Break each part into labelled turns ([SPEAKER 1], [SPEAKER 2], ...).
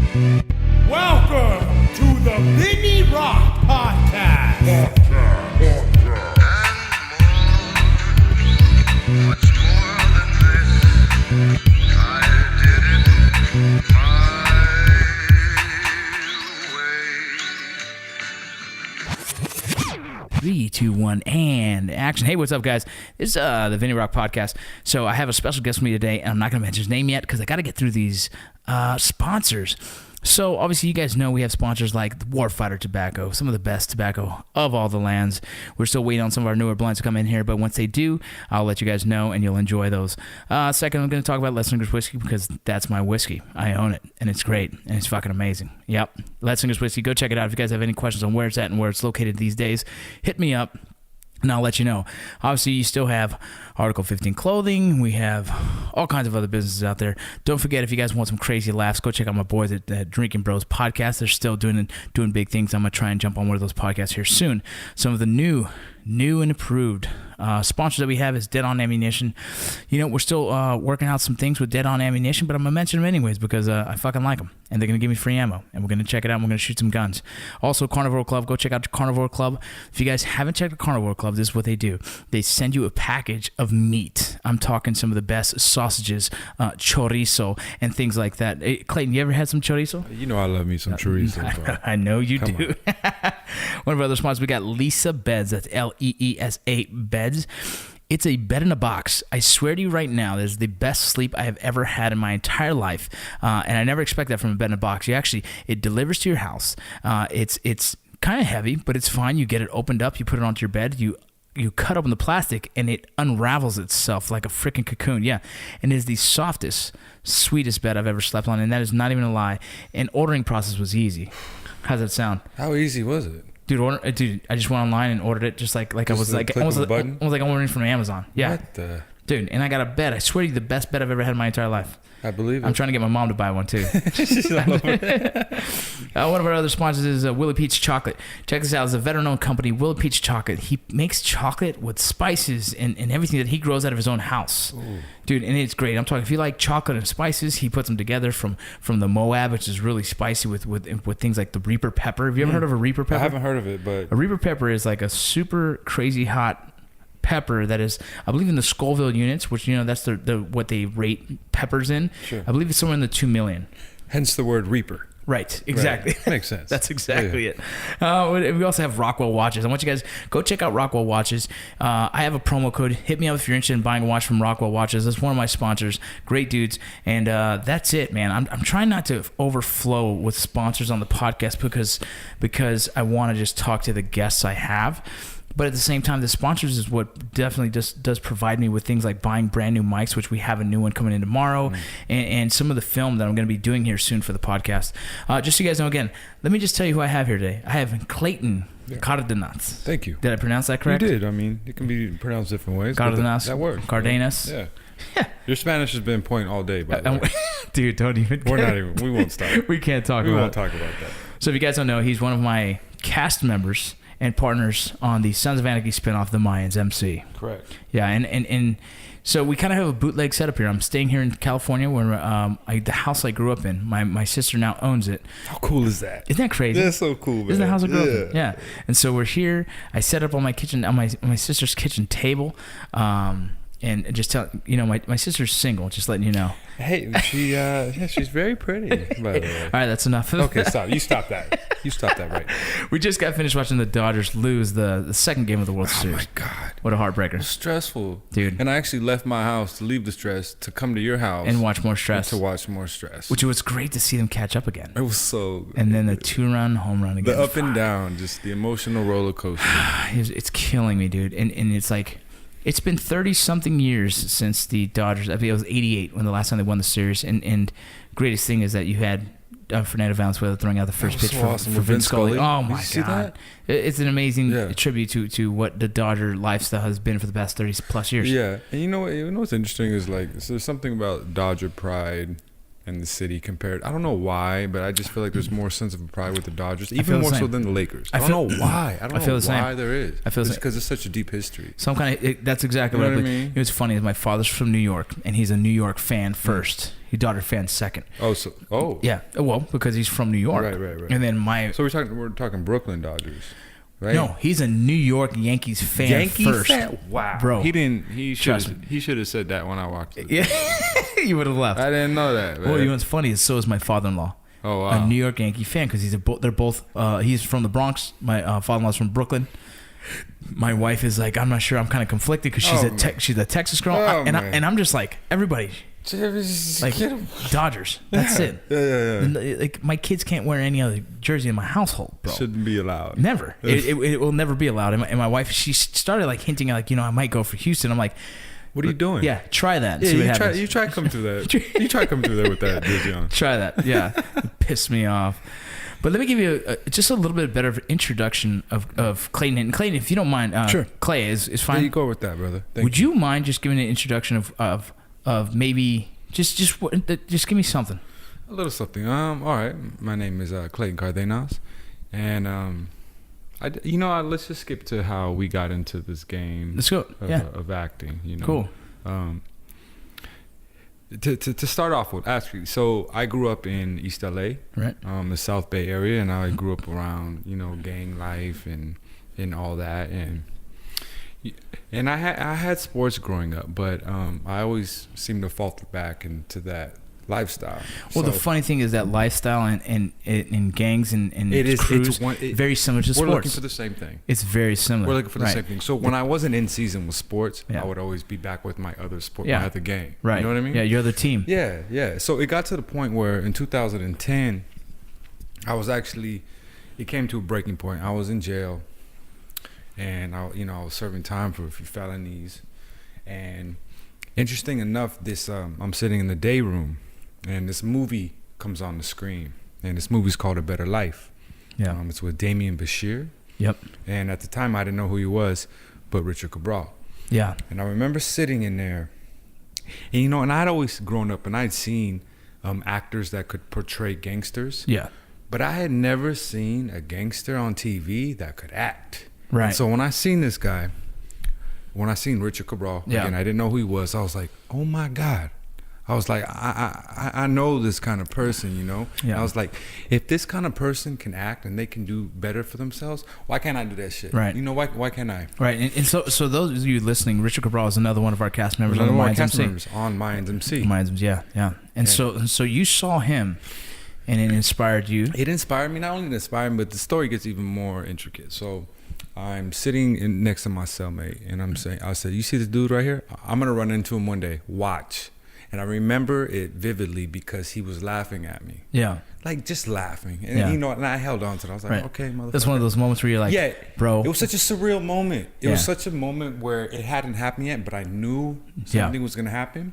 [SPEAKER 1] Welcome to the Vinny Roc podcast.
[SPEAKER 2] Much more than this, I did it my way.
[SPEAKER 3] 3, 2, 1, and action. Hey, what's up, guys? This is the Vinny Roc podcast. So I have a special guest with me today, and I'm not going to mention his name yet because I got to get through these sponsors. So obviously you guys know we have sponsors like Warfighter Tobacco, some of the best tobacco of all the lands. We're still waiting on some of our newer blends to come in here, but once they do, I'll let you guys know and you'll enjoy those. Second, I'm going to talk about Let's English Whiskey because that's my whiskey. I own it, and it's great, and it's fucking amazing. Yep, Let's English Whiskey. Go check it out. If you guys have any questions on where it's at and where it's located these days, hit me up. And I'll let you know. Obviously, you still have Article 15 clothing. We have all kinds of other businesses out there. Don't forget, if you guys want some crazy laughs, go check out my boys at Drinking Bros podcast. They're still doing big things. I'm going to try and jump on one of those podcasts here soon. Some of the new and improved sponsors that we have is Dead On Ammunition. You know, we're still working out some things with Dead On Ammunition, but I'm going to mention them anyways because I fucking like them. And they're going to give me free ammo. And we're going to check it out and we're going to shoot some guns. Also, Carnivore Club. Go check out the Carnivore Club. If you guys haven't checked the Carnivore Club, this is what they do. They send you a package of meat. I'm talking some of the best sausages, chorizo, and things like that. Hey, Clayton, you ever had some chorizo?
[SPEAKER 4] You know I love me some chorizo, bro.
[SPEAKER 3] I know you do. One of our other sponsors, we got Lisa Beds. That's Leesa Beds. It's a bed in a box. I swear to you right now, this is the best sleep I have ever had in my entire life. And I never expect that from a bed in a box. It delivers to your house. It's kind of heavy, but it's fine. You get it opened up. You put it onto your bed. You cut open the plastic, and it unravels itself like a freaking cocoon. Yeah, and it is the softest, sweetest bed I've ever slept on, and that is not even a lie. And ordering process was easy. How's that sound?
[SPEAKER 4] How easy was it?
[SPEAKER 3] Dude, I just went online and ordered it just like I was like almost like I'm ordering from Amazon. Yeah.
[SPEAKER 4] What the?
[SPEAKER 3] Dude, and I got a bed. I swear to you, the best bed I've ever had in my entire life.
[SPEAKER 4] I believe it.
[SPEAKER 3] I'm trying to get my mom to buy one too. One of our other sponsors is Willie Pete's Chocolate. Check this out. It's a veteran-owned company, Willie Pete's Chocolate. He makes chocolate with spices and everything that he grows out of his own house. Ooh. Dude, and it's great. I'm talking, if you like chocolate and spices, he puts them together from the Moab, which is really spicy with things like the Reaper pepper. Have you ever heard of a Reaper pepper?
[SPEAKER 4] I haven't heard of it, but...
[SPEAKER 3] A Reaper pepper is like a super crazy hot pepper that is, I believe, in the Scoville units, which, you know, that's the what they rate peppers in. Sure. I believe it's somewhere in the 2 million.
[SPEAKER 4] Hence the word Reaper.
[SPEAKER 3] Right, exactly.
[SPEAKER 4] Right. Makes sense.
[SPEAKER 3] That's exactly it. We also have Rockwell watches. I want you guys go check out Rockwell watches. I have a promo code. Hit me up if you're interested in buying a watch from Rockwell watches. That's one of my sponsors. Great dudes. And that's it, man. I'm trying not to overflow with sponsors on the podcast because I want to just talk to the guests I have. But at the same time, the sponsors is what definitely just does provide me with things like buying brand new mics, which we have a new one coming in tomorrow, and some of the film that I'm going to be doing here soon for the podcast. Just so you guys know, again, let me just tell you who I have here today. I have Clayton Cardenas.
[SPEAKER 4] Thank you.
[SPEAKER 3] Did I pronounce that correct?
[SPEAKER 4] You did. I mean, it can be pronounced different ways.
[SPEAKER 3] Cardenas.
[SPEAKER 4] That works.
[SPEAKER 3] Cardenas.
[SPEAKER 4] Yeah. Your Spanish has been point all day, by the way.
[SPEAKER 3] Dude, don't even.
[SPEAKER 4] We won't start.
[SPEAKER 3] We can't talk about it.
[SPEAKER 4] We won't talk about that.
[SPEAKER 3] So if you guys don't know, he's one of my cast members and partners on the Sons of Anarchy spinoff, The Mayans MC.
[SPEAKER 4] Correct.
[SPEAKER 3] Yeah, and so we kind of have a bootleg setup here. I'm staying here in California where the house I grew up in, my sister now owns it.
[SPEAKER 4] How cool is that?
[SPEAKER 3] Isn't that crazy?
[SPEAKER 4] That's so cool, man.
[SPEAKER 3] Isn't that house I grew up in? Yeah. And so we're here. I set up on my sister's kitchen table. And just tell my sister's single. Just letting you know.
[SPEAKER 4] Hey, she's very pretty. By the way.
[SPEAKER 3] All right, that's enough.
[SPEAKER 4] Okay, stop. You stop that. You stop that right now.
[SPEAKER 3] We just got finished watching the Dodgers lose the second game of the World Series.
[SPEAKER 4] Oh my God!
[SPEAKER 3] What a heartbreaker.
[SPEAKER 4] It was stressful,
[SPEAKER 3] dude.
[SPEAKER 4] And I actually left my house to leave the stress to come to your house
[SPEAKER 3] and watch more stress.
[SPEAKER 4] Which
[SPEAKER 3] was great to see them catch up again.
[SPEAKER 4] It was so good.
[SPEAKER 3] And then the 2-run home run again.
[SPEAKER 4] The up and down, just the emotional roller coaster.
[SPEAKER 3] It's killing me, dude. And it's like. It's been 30-something years since the Dodgers. I think it was 88 when the last time they won the series. And greatest thing is that you had Fernando Valenzuela throwing out the first pitch for Vince Scully. Oh, my God. It's an amazing tribute to what the Dodger lifestyle has been for the past 30-plus years.
[SPEAKER 4] Yeah. And you know what's interesting is, like, so there's something about Dodger pride in the city compared. I don't know why, but I just feel like there's more sense of pride with the Dodgers,
[SPEAKER 3] feel
[SPEAKER 4] even
[SPEAKER 3] the
[SPEAKER 4] more so
[SPEAKER 3] same.
[SPEAKER 4] than the Lakers. I don't know why. I don't
[SPEAKER 3] feel
[SPEAKER 4] know
[SPEAKER 3] the same.
[SPEAKER 4] why there is.
[SPEAKER 3] I feel the
[SPEAKER 4] it's
[SPEAKER 3] same.
[SPEAKER 4] because it's such a deep history.
[SPEAKER 3] Some kind of that's exactly
[SPEAKER 4] You know
[SPEAKER 3] what I
[SPEAKER 4] what I
[SPEAKER 3] believe.
[SPEAKER 4] mean?
[SPEAKER 3] You know what's funny is my father's from New York, and he's a New York fan first. He's Dodger fan second.
[SPEAKER 4] Oh.
[SPEAKER 3] Yeah, well, because he's from New York.
[SPEAKER 4] Right.
[SPEAKER 3] And then my
[SPEAKER 4] So we're talking Brooklyn Dodgers, right?
[SPEAKER 3] no, he's a New York Yankees fan first.
[SPEAKER 4] Wow,
[SPEAKER 3] Bro.
[SPEAKER 4] He
[SPEAKER 3] Trust me.
[SPEAKER 4] should have said that when I watched it.
[SPEAKER 3] Yeah, you would have left.
[SPEAKER 4] I didn't know that. Man.
[SPEAKER 3] Well, you know what's funny is so is my father-in-law.
[SPEAKER 4] Oh wow.
[SPEAKER 3] A New York Yankee fan because they're both he's from the Bronx. My father-in-law's from Brooklyn. My wife is like, I'm not sure. I'm kind of conflicted because she's a Texas girl, and I'm just like everybody. Like Dodgers, that's it.
[SPEAKER 4] Yeah.
[SPEAKER 3] Like my kids can't wear any other jersey in my household, bro.
[SPEAKER 4] Shouldn't be allowed.
[SPEAKER 3] Never. It will never be allowed. And my wife, she started like hinting like, I might go for Houston. I'm like,
[SPEAKER 4] what are you doing?
[SPEAKER 3] Yeah, try that.
[SPEAKER 4] Yeah,
[SPEAKER 3] See what happens.
[SPEAKER 4] you try to come through that. You try to come through there with that jersey on.
[SPEAKER 3] Try that. Yeah, it pissed me off. But let me give you just a little bit better introduction of Clayton. And Clayton, if you don't mind,
[SPEAKER 4] Sure.
[SPEAKER 3] Clay is fine.
[SPEAKER 4] There you go with that, brother.
[SPEAKER 3] Would you mind just giving an introduction of maybe just give me something?
[SPEAKER 4] A little something. All right. My name is Clayton Cardenas, and let's just skip to how we got into this game.
[SPEAKER 3] Let's go.
[SPEAKER 4] Of acting.
[SPEAKER 3] Cool.
[SPEAKER 4] To start off with, actually, so I grew up in East LA,
[SPEAKER 3] Right.
[SPEAKER 4] The South Bay area, and I grew up around gang life and all that, and I had sports growing up, but I always seemed to falter back into that lifestyle.
[SPEAKER 3] Well, the funny thing is that lifestyle and gangs and crews very similar to sports.
[SPEAKER 4] We're looking for the same thing.
[SPEAKER 3] It's very similar.
[SPEAKER 4] We're looking for the
[SPEAKER 3] Right.
[SPEAKER 4] same thing. So when I wasn't in season with sports,
[SPEAKER 3] Yeah.
[SPEAKER 4] I would always be back with my other sport,
[SPEAKER 3] Yeah.
[SPEAKER 4] my other gang.
[SPEAKER 3] Right.
[SPEAKER 4] You know what I mean?
[SPEAKER 3] Yeah, your other team.
[SPEAKER 4] Yeah. So it got to the point where in 2010, it came to a breaking point. I was in jail, and I was serving time for a few felonies. And interesting enough, I'm sitting in the day room, and this movie comes on the screen, and this movie's called A Better Life.
[SPEAKER 3] Yeah.
[SPEAKER 4] It's with Damian Bashir.
[SPEAKER 3] Yep.
[SPEAKER 4] And at the time, I didn't know who he was, but Richard Cabral.
[SPEAKER 3] Yeah.
[SPEAKER 4] And I remember sitting in there, and I'd always grown up, and I'd seen actors that could portray gangsters.
[SPEAKER 3] Yeah.
[SPEAKER 4] But I had never seen a gangster on TV that could act.
[SPEAKER 3] Right.
[SPEAKER 4] And so when I seen this guy, when I seen Richard Cabral, again, I didn't know who he was. I was like, oh my God. I was like, I know this kind of person,
[SPEAKER 3] Yeah.
[SPEAKER 4] And I was like, if this kind of person can act and they can do better for themselves, why can't I do that shit?
[SPEAKER 3] Right.
[SPEAKER 4] Why can't I?
[SPEAKER 3] Right. And so those of you listening, Richard Cabral is another one of our cast members
[SPEAKER 4] One
[SPEAKER 3] on
[SPEAKER 4] of
[SPEAKER 3] the
[SPEAKER 4] our
[SPEAKER 3] Minds
[SPEAKER 4] cast
[SPEAKER 3] MC.
[SPEAKER 4] members on Minds MC.
[SPEAKER 3] Minds MC, yeah. And so you saw him, and it inspired you.
[SPEAKER 4] It inspired me. Not only did it inspire me, but the story gets even more intricate. So I'm sitting next to my cellmate, and I said, you see this dude right here? I'm gonna run into him one day. Watch. And I remember it vividly because he was laughing at me.
[SPEAKER 3] Yeah.
[SPEAKER 4] Like just laughing. And
[SPEAKER 3] Yeah.
[SPEAKER 4] and I held on to it. I was like,
[SPEAKER 3] Right.
[SPEAKER 4] okay, motherfucker.
[SPEAKER 3] That's one of those moments where you're like,
[SPEAKER 4] Yeah,
[SPEAKER 3] bro.
[SPEAKER 4] It was such a surreal moment. It
[SPEAKER 3] Yeah.
[SPEAKER 4] was such a moment where it hadn't happened yet, but I knew something was gonna happen.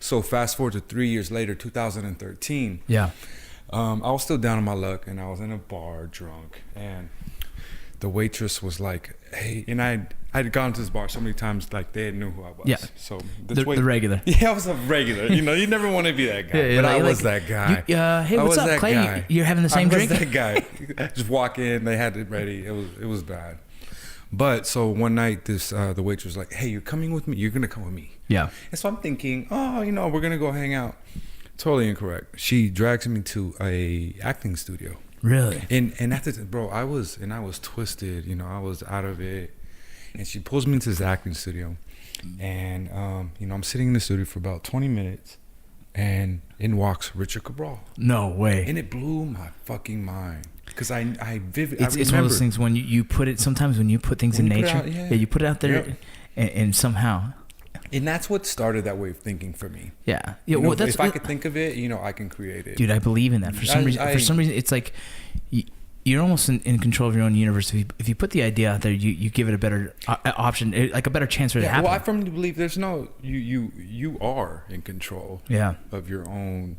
[SPEAKER 4] So fast forward to 3 years later, 2013.
[SPEAKER 3] Yeah.
[SPEAKER 4] I was still down on my luck, and I was in a bar drunk, and the waitress was like, hey, and I'd gone to this bar so many times, like they knew who I was.
[SPEAKER 3] Yeah.
[SPEAKER 4] So
[SPEAKER 3] The regular.
[SPEAKER 4] Yeah, I was a regular. You never want to be that guy, but I was that guy.
[SPEAKER 3] Hey,
[SPEAKER 4] I
[SPEAKER 3] what's
[SPEAKER 4] was
[SPEAKER 3] up,
[SPEAKER 4] that
[SPEAKER 3] Clay?
[SPEAKER 4] guy.
[SPEAKER 3] You're having the same drink?
[SPEAKER 4] I was that guy. Just walk in, they had it ready. It was bad. But so one night, the waitress was like, hey, you're coming with me? You're gonna come with me?
[SPEAKER 3] Yeah.
[SPEAKER 4] And so I'm thinking, we're gonna go hang out. Totally incorrect. She drags me to a acting studio.
[SPEAKER 3] Really?
[SPEAKER 4] And after, bro, I was twisted. I was out of it. And she pulls me into this acting studio, and I'm sitting in the studio for about 20 minutes, and in walks Richard Cabral.
[SPEAKER 3] No way.
[SPEAKER 4] And it blew my fucking mind because I
[SPEAKER 3] It's one of those things when you put it. Sometimes when you put things in nature, you put it out there, and somehow.
[SPEAKER 4] And that's what started that way of thinking for me.
[SPEAKER 3] Yeah.
[SPEAKER 4] Well, if I could think of it, I can create it.
[SPEAKER 3] Dude, I believe in that. For some reason, it's like you're almost in control of your own universe. If you put the idea out there, you give it a better option, like a better chance for it to happen.
[SPEAKER 4] Well, I firmly believe there's you are in control.
[SPEAKER 3] Yeah.
[SPEAKER 4] Of your own,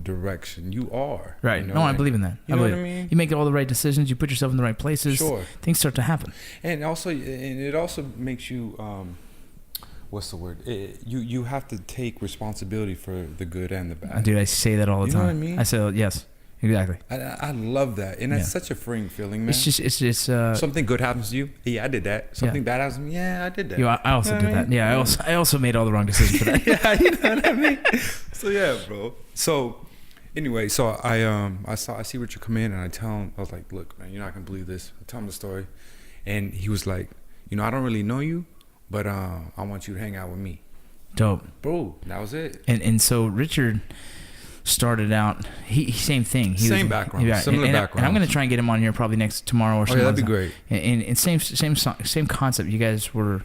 [SPEAKER 4] direction. You are.
[SPEAKER 3] Right. No, I believe in that.
[SPEAKER 4] You know what I mean?
[SPEAKER 3] You make all the right decisions. You put yourself in the right places.
[SPEAKER 4] Sure.
[SPEAKER 3] Things start to happen.
[SPEAKER 4] And it also makes you what's the word? You have to take responsibility for the good and the bad.
[SPEAKER 3] Dude, I say that all the
[SPEAKER 4] You
[SPEAKER 3] time.
[SPEAKER 4] know what I mean?
[SPEAKER 3] I say, yes, exactly.
[SPEAKER 4] I love that, and that's such a freeing feeling, man.
[SPEAKER 3] It's just
[SPEAKER 4] something good happens to you. Yeah, I did that. Something bad happens to me. Yeah, I did that.
[SPEAKER 3] I also did that. Yeah, I also made all the wrong decisions for that.
[SPEAKER 4] Yeah, you know what I mean. So yeah, bro. So anyway, so I see Richard come in, and I tell him, I was like, look, man, you're not gonna believe this. I tell him the story, and he was like, I don't really know you, but I want you to hang out with me.
[SPEAKER 3] Dope,
[SPEAKER 4] bro. That was it.
[SPEAKER 3] And so Richard started out. He same thing.
[SPEAKER 4] Same background, similar background.
[SPEAKER 3] And I'm gonna try and get him on here probably tomorrow or something.
[SPEAKER 4] Oh yeah, that'd be great.
[SPEAKER 3] And same concept. You guys were,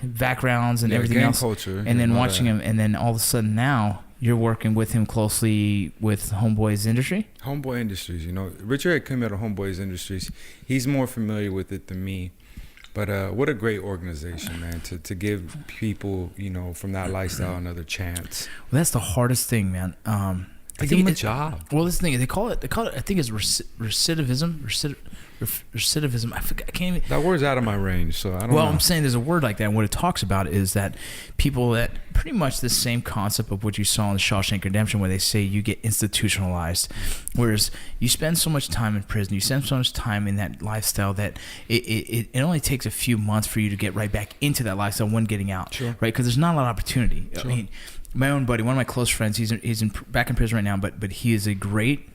[SPEAKER 3] backgrounds and everything else.
[SPEAKER 4] Culture,
[SPEAKER 3] and then watching him, and then all of a sudden now you're working with him closely with Homeboys Industry.
[SPEAKER 4] Homeboy Industries. Richard had come out of Homeboys Industries. He's more familiar with it than me. But what a great organization, man, to give people, from that lifestyle another chance.
[SPEAKER 3] Well, that's the hardest thing, man.
[SPEAKER 4] They give them a job.
[SPEAKER 3] Well, this thing, they call it, I think it's recidivism. Recidivism. I can't even.
[SPEAKER 4] That word's out of my range, so I don't know.
[SPEAKER 3] Well, I'm saying there's a word like that. And what it talks about is that people that pretty much the same concept of what you saw in the Shawshank Redemption, where they say you get institutionalized, whereas you spend so much time in prison, you spend so much time in that lifestyle that it only takes a few months for you to get right back into that lifestyle when getting out,
[SPEAKER 4] sure.
[SPEAKER 3] Right? Because there's not a lot of opportunity.
[SPEAKER 4] Sure.
[SPEAKER 3] I mean, my own buddy, one of my close friends, he's back in prison right now, but he is a great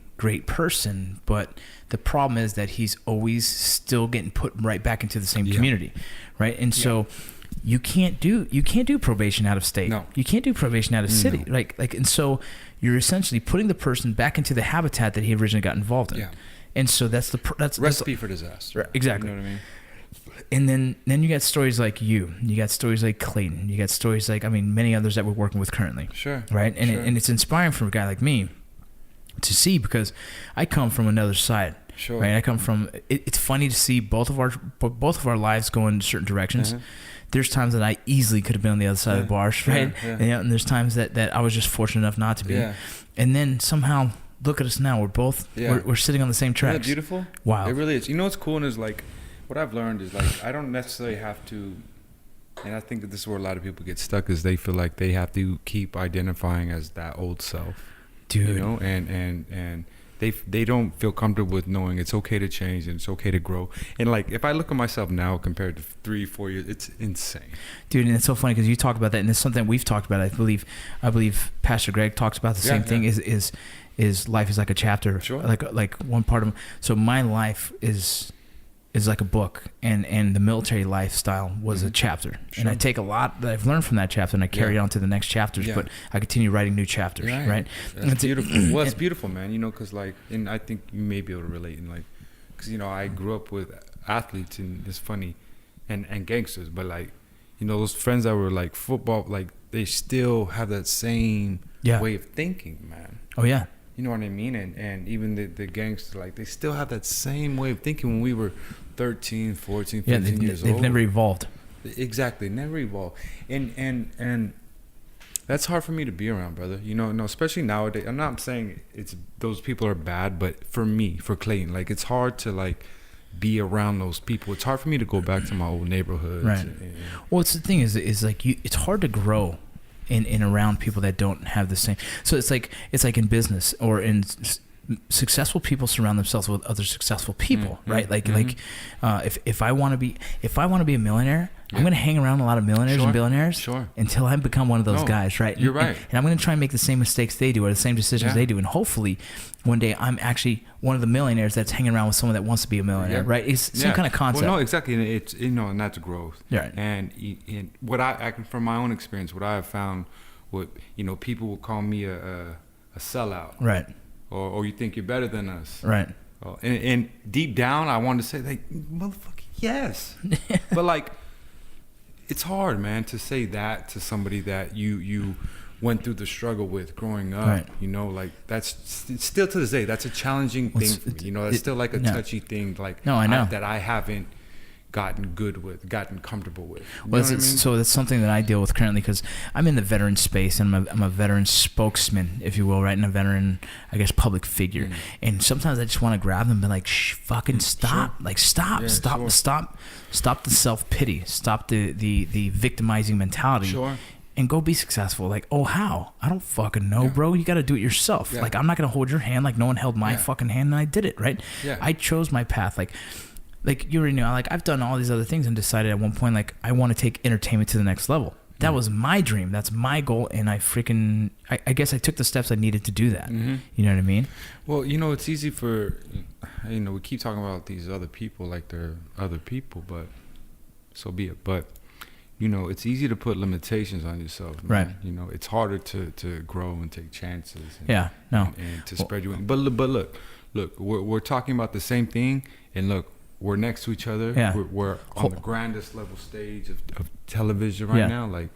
[SPEAKER 3] person, but the problem is that he's always still getting put right back into the same community, right? And so you can't do probation out of state.
[SPEAKER 4] No.
[SPEAKER 3] You can't do probation out of city.
[SPEAKER 4] No.
[SPEAKER 3] Like and so you're essentially putting the person back into the habitat that he originally got involved in.
[SPEAKER 4] Yeah.
[SPEAKER 3] And so that's
[SPEAKER 4] recipe for disaster.
[SPEAKER 3] Right, exactly.
[SPEAKER 4] You know what I mean?
[SPEAKER 3] And then you got stories like you got stories like Clayton, you got stories like many others that we're working with currently.
[SPEAKER 4] Sure.
[SPEAKER 3] Right? And
[SPEAKER 4] sure.
[SPEAKER 3] and it's inspiring for a guy like me to see, because I come from another side.
[SPEAKER 4] Sure.
[SPEAKER 3] Right? I come from. It's funny to see both of our lives go in certain directions.
[SPEAKER 4] Uh-huh.
[SPEAKER 3] There's times that I easily could have been on the other side of the bars, right?
[SPEAKER 4] Yeah.
[SPEAKER 3] And there's times that I was just fortunate enough not to be.
[SPEAKER 4] Yeah.
[SPEAKER 3] And then somehow, look at us now. We're both we're sitting on the same tracks.
[SPEAKER 4] Isn't that beautiful?
[SPEAKER 3] Wow.
[SPEAKER 4] It really is. You know what's cool is like, what I've learned is like, I don't necessarily have to, and I think that this is where a lot of people get stuck, is they feel like they have to keep identifying as that old self.
[SPEAKER 3] Dude.
[SPEAKER 4] And they don't feel comfortable with knowing it's okay to change and it's okay to grow. And like, if I look at myself now compared to 3-4 years, it's insane.
[SPEAKER 3] Dude, and it's so funny because you talk about that, and it's something we've talked about. I believe Pastor Greg talks about the same thing. Is life is like a chapter,
[SPEAKER 4] sure.
[SPEAKER 3] like one part of. So my life is like a book, and the military lifestyle was a chapter. Sure. And I take a lot that I've learned from that chapter, and I carry it on to the next chapters, but I continue writing new chapters, right?
[SPEAKER 4] That's beautiful. Well, it's beautiful, man, because like, and I think you may be able to relate, and like, because I grew up with athletes, and it's funny, and gangsters, but like, those friends that were like football, like they still have that same way of thinking, man.
[SPEAKER 3] Oh yeah.
[SPEAKER 4] You know what I mean? And even the gangsters, like, they still have that same way of thinking when we were 13, 14, 15 years old.
[SPEAKER 3] They've never evolved.
[SPEAKER 4] Exactly, never evolved. And that's hard for me to be around, brother. No, especially nowadays. I'm not saying those people are bad, but for me, for Clayton, like, it's hard to, like, be around those people. It's hard for me to go back to my old neighborhoods.
[SPEAKER 3] Right. Well, it's the thing is like, it's hard to grow in around people that don't have the same. So it's like in business or in successful people surround themselves with other successful people, right? Like if I want to be a millionaire, I'm going to hang around a lot of millionaires and billionaires until I become one of those guys, right?
[SPEAKER 4] You're right.
[SPEAKER 3] And I'm going to try and make the same mistakes they do or the same decisions they do, and hopefully one day I'm actually one of the millionaires that's hanging around with someone that wants to be a millionaire, right? It's the same kind of concept.
[SPEAKER 4] Well, no, exactly. And it's and that's growth.
[SPEAKER 3] Right.
[SPEAKER 4] And what I from my own experience, what I have found, people will call me a sellout,
[SPEAKER 3] right?
[SPEAKER 4] Or you think you're better than us,
[SPEAKER 3] right?
[SPEAKER 4] And deep down, I wanted to say, like, motherfucker, yes, but like, it's hard, man, to say that to somebody that you went through the struggle with growing up.
[SPEAKER 3] Right.
[SPEAKER 4] Like, that's still to this day, that's a challenging thing for me. That's still like a touchy thing. Like,
[SPEAKER 3] no, I know
[SPEAKER 4] that I haven't gotten good with, gotten comfortable with.
[SPEAKER 3] Well, so that's something that I deal with currently because I'm in the veteran space and I'm a veteran spokesman, if you will, right? And a veteran, I guess, public figure. And sometimes I just want to grab them and be like, fucking stop. Sure. Like, stop the self-pity. Stop the victimizing mentality.
[SPEAKER 4] Sure.
[SPEAKER 3] And go be successful. Like, oh, how? I don't fucking know, bro. You got to do it yourself. Like, I'm not going to hold your hand like no one held my fucking hand and I did it, right?
[SPEAKER 4] Yeah.
[SPEAKER 3] I chose my path. Like you already know, like, I've done all these other things and decided at one point, like, I want to take entertainment to the next level. That was my dream. That's my goal. And I guess I took the steps I needed to do that. You know what I mean?
[SPEAKER 4] Well, you know, it's easy for, you know, we keep talking about these other people like they're other people, but so be it. But, you know, it's easy to put limitations on yourself, man.
[SPEAKER 3] Right.
[SPEAKER 4] You know, it's harder to grow and take chances.
[SPEAKER 3] And,
[SPEAKER 4] and to spread your wings. But look, we're talking about the same thing, and look, we're next to each other.
[SPEAKER 3] Yeah.
[SPEAKER 4] We're on the grandest level stage of television right now. Like,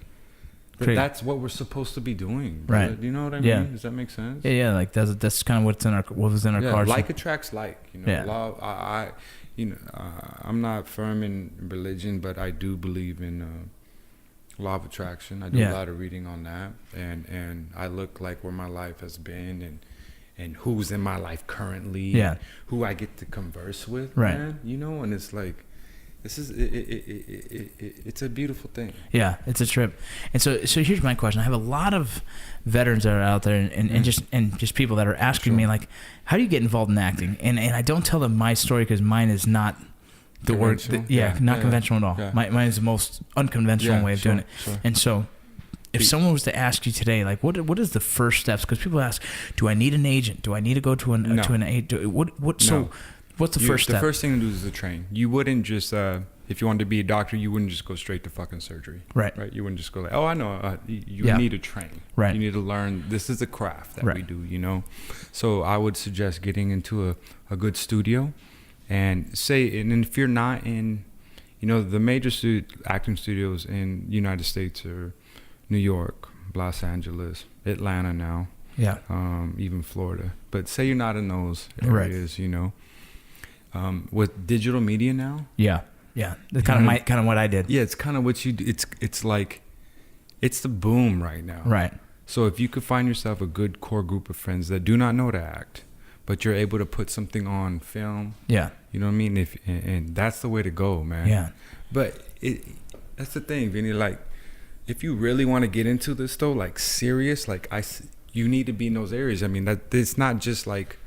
[SPEAKER 4] that's what we're supposed to be doing.
[SPEAKER 3] Right.
[SPEAKER 4] Do you know what I mean? Does that make sense?
[SPEAKER 3] Yeah. Like that's kind of what was in our cards.
[SPEAKER 4] Like attracts like. You know, love. I'm not firm in religion, but I do believe in law of attraction. I do a lot of reading on that, and I look like where my life has been, and who's in my life currently, who I get to converse with, man. You know, and it's like, this is it's a beautiful thing. Yeah,
[SPEAKER 3] it's a trip. And so here's my question. I have a lot of veterans that are out there and just people that are asking me, like, how do you get involved in acting? And I don't tell them my story because mine is not the word, not conventional at all. Yeah. Mine is the most unconventional way of doing it. Sure. And so if someone was to ask you today, like, what is the first steps? Because people ask, do I need an agent? Do I need to go to an agent? What's the first step?
[SPEAKER 4] The first thing to do is to train. You wouldn't just, if you wanted to be a doctor, you wouldn't just go straight to fucking surgery. Right. You wouldn't just go like, oh, I know. You need to train. Right. You need to learn. This is a craft that we do, you know? So I would suggest getting into a good studio and if you're not in, you know, the major acting studios in the United States are New York, Los Angeles, Atlanta now. Yeah. Even Florida. But say you're not in those areas, you know. With digital media now. Yeah. That's kind of what I did. Yeah, it's kind of what you do. It's like, it's the boom right now. Right. So if you could find yourself a good core group of friends that do not know to act, but you're able to put something on film. Yeah. You know what I mean? And that's the way to go, man. Yeah. But that's the thing, Vinny. Like, if you really want to get into this though, like serious, like you need to be in those areas. I mean, that it's not just like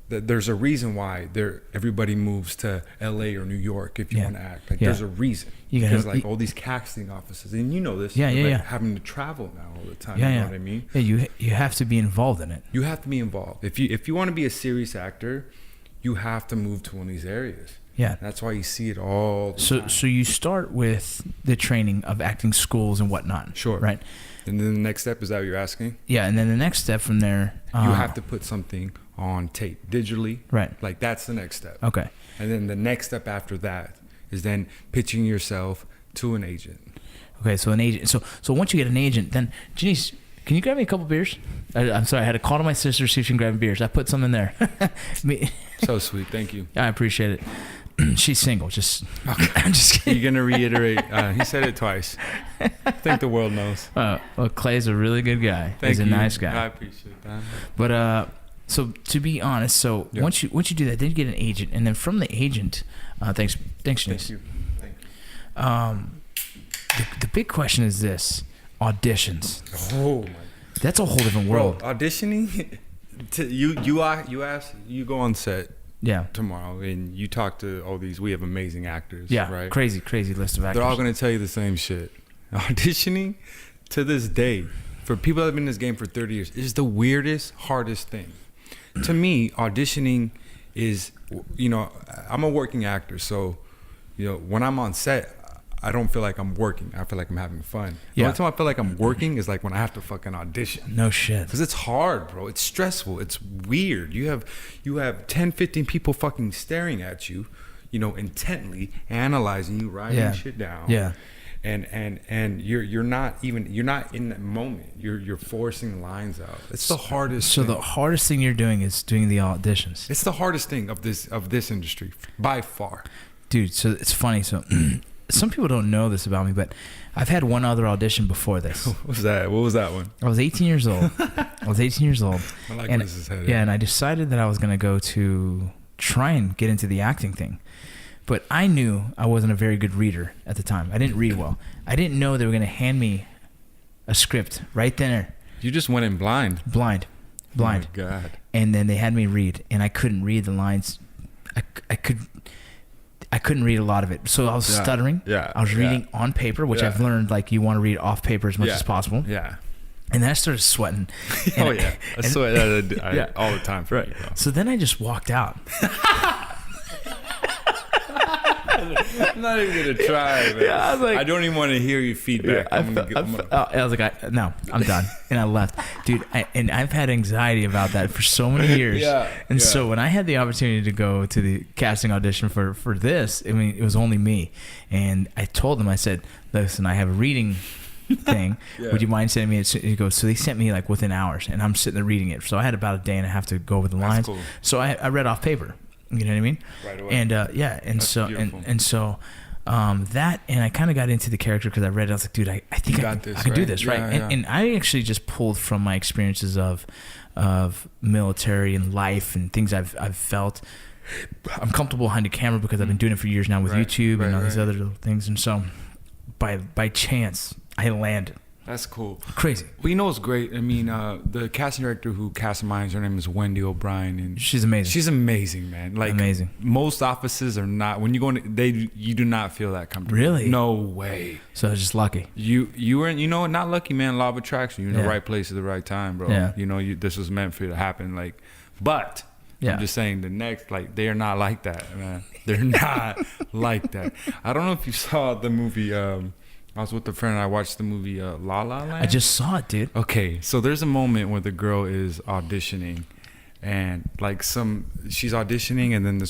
[SPEAKER 4] there's a reason why everybody moves to LA or New York if you want to act. Like there's a reason. Because like all these casting offices, and you know this, having to travel now all the time. You know what I mean? Yeah, you have to be involved in it. You have to be involved. If you want to be a serious actor, you have to move to one of these areas. Yeah. That's why you see it all the time. So you start with the training of acting schools and whatnot. Sure. Right. And then the next step, is that what you're asking? Yeah, and then the next step from there, you have to put something on tape digitally. Right. Like that's the next step. Okay. And then the next step after that is then pitching yourself to an agent. Okay, so an agent. So once you get an agent, then Janice, can you grab me a couple beers? I'm sorry, I had to call to my sister see if she can grab beers. I put some in there. So sweet, thank you. I appreciate it. She's single. Just okay. I'm just kidding. You're gonna reiterate. He said it twice. I think the world knows. Well, Clay's a really good guy. He's a nice guy. I appreciate that. But so to be honest, once you do that, then you get an agent, and then from the agent, thanks, Shanice. Thank you. The big question is this: auditions. Oh my! That's a whole different world. Bro, auditioning. You go on set. Yeah. Tomorrow, and you talk to all these. We have amazing actors. Yeah. Right. Crazy list of actors. They're all gonna tell you the same shit. Auditioning, to this day, for people that have been in this game for 30 years, is the weirdest, hardest thing. To me, auditioning is, you know, I'm a working actor, so, you know, when I'm on set, I don't feel like I'm working. I feel like I'm having fun. The only time I feel like I'm working is like when I have to fucking audition. No shit. Because it's hard, bro. It's stressful. It's weird. You have 10, 15 people fucking staring at you, you know, intently analyzing you, writing shit down. Yeah. And you're not in that moment. You're forcing lines out. It's the hardest thing. So the hardest thing you're doing is doing the auditions. It's the hardest thing of this industry by far.
[SPEAKER 3] dude. So it's funny. So some people don't know this about me, but I've had one other audition before this.
[SPEAKER 4] What was that? What was that one?
[SPEAKER 3] I was 18 years old. I was 18 years old.
[SPEAKER 4] I like
[SPEAKER 3] and,
[SPEAKER 4] where this is headed.
[SPEAKER 3] Yeah, and I decided that I was going to go to try and get into the acting thing. But I knew I wasn't a very good reader at the time. I didn't read well. I didn't know they were going to hand me a script right there.
[SPEAKER 4] You just went in blind.
[SPEAKER 3] Blind.
[SPEAKER 4] Oh my God.
[SPEAKER 3] And then they had me read, and I couldn't read the lines. I couldn't read a lot of it, so I was stuttering.
[SPEAKER 4] Yeah.
[SPEAKER 3] I was reading on paper, which I've learned, like, you want to read off paper as much as possible.
[SPEAKER 4] Yeah.
[SPEAKER 3] And then I started sweating.
[SPEAKER 4] Oh yeah, I sweat all the time. For you,
[SPEAKER 3] So then I just walked out.
[SPEAKER 4] I'm not even gonna try, man.
[SPEAKER 3] Yeah, I was like,
[SPEAKER 4] I don't even want to hear your feedback.
[SPEAKER 3] I was like, no, I'm done, and I left, dude. And I've had anxiety about that for so many years. So when I had the opportunity to go to the casting audition for this, I mean, it was only me, and I told them, I said, listen, I have a reading thing. Would you mind sending me it? He goes, so they sent me like within hours, and I'm sitting there reading it. So I had about a day and a half to go over the lines.
[SPEAKER 4] Cool.
[SPEAKER 3] So I read off paper. You know what I mean?
[SPEAKER 4] Right away.
[SPEAKER 3] And that, and I kind of got into the character because I read it. I was like, dude, I think I can do this, right? And I actually just pulled from my experiences of military and life and things I've felt. I'm comfortable behind the camera because I've been doing it for years now with YouTube and all these other little things. And so by chance, I landed.
[SPEAKER 4] That's cool.
[SPEAKER 3] Crazy.
[SPEAKER 4] Well, you know what's great? I mean, the casting director who cast mine, her name is Wendy O'Brien, and
[SPEAKER 3] she's amazing.
[SPEAKER 4] She's amazing, man. Like,
[SPEAKER 3] amazing.
[SPEAKER 4] Most offices are not. When you go in, you do not feel that comfortable.
[SPEAKER 3] Really?
[SPEAKER 4] No way.
[SPEAKER 3] So I was just lucky.
[SPEAKER 4] You were, not lucky, man. Law of attraction. You're in the right place at the right time, bro.
[SPEAKER 3] Yeah.
[SPEAKER 4] This was meant for you to happen. Like, but I'm just saying, the next, like, they are not like that, man. They're not like that. I don't know if you saw the movie. I was with a friend and I watched the movie La La Land.
[SPEAKER 3] I just saw it, dude.
[SPEAKER 4] Okay, so there's a moment where the girl is auditioning, and like she's auditioning, and then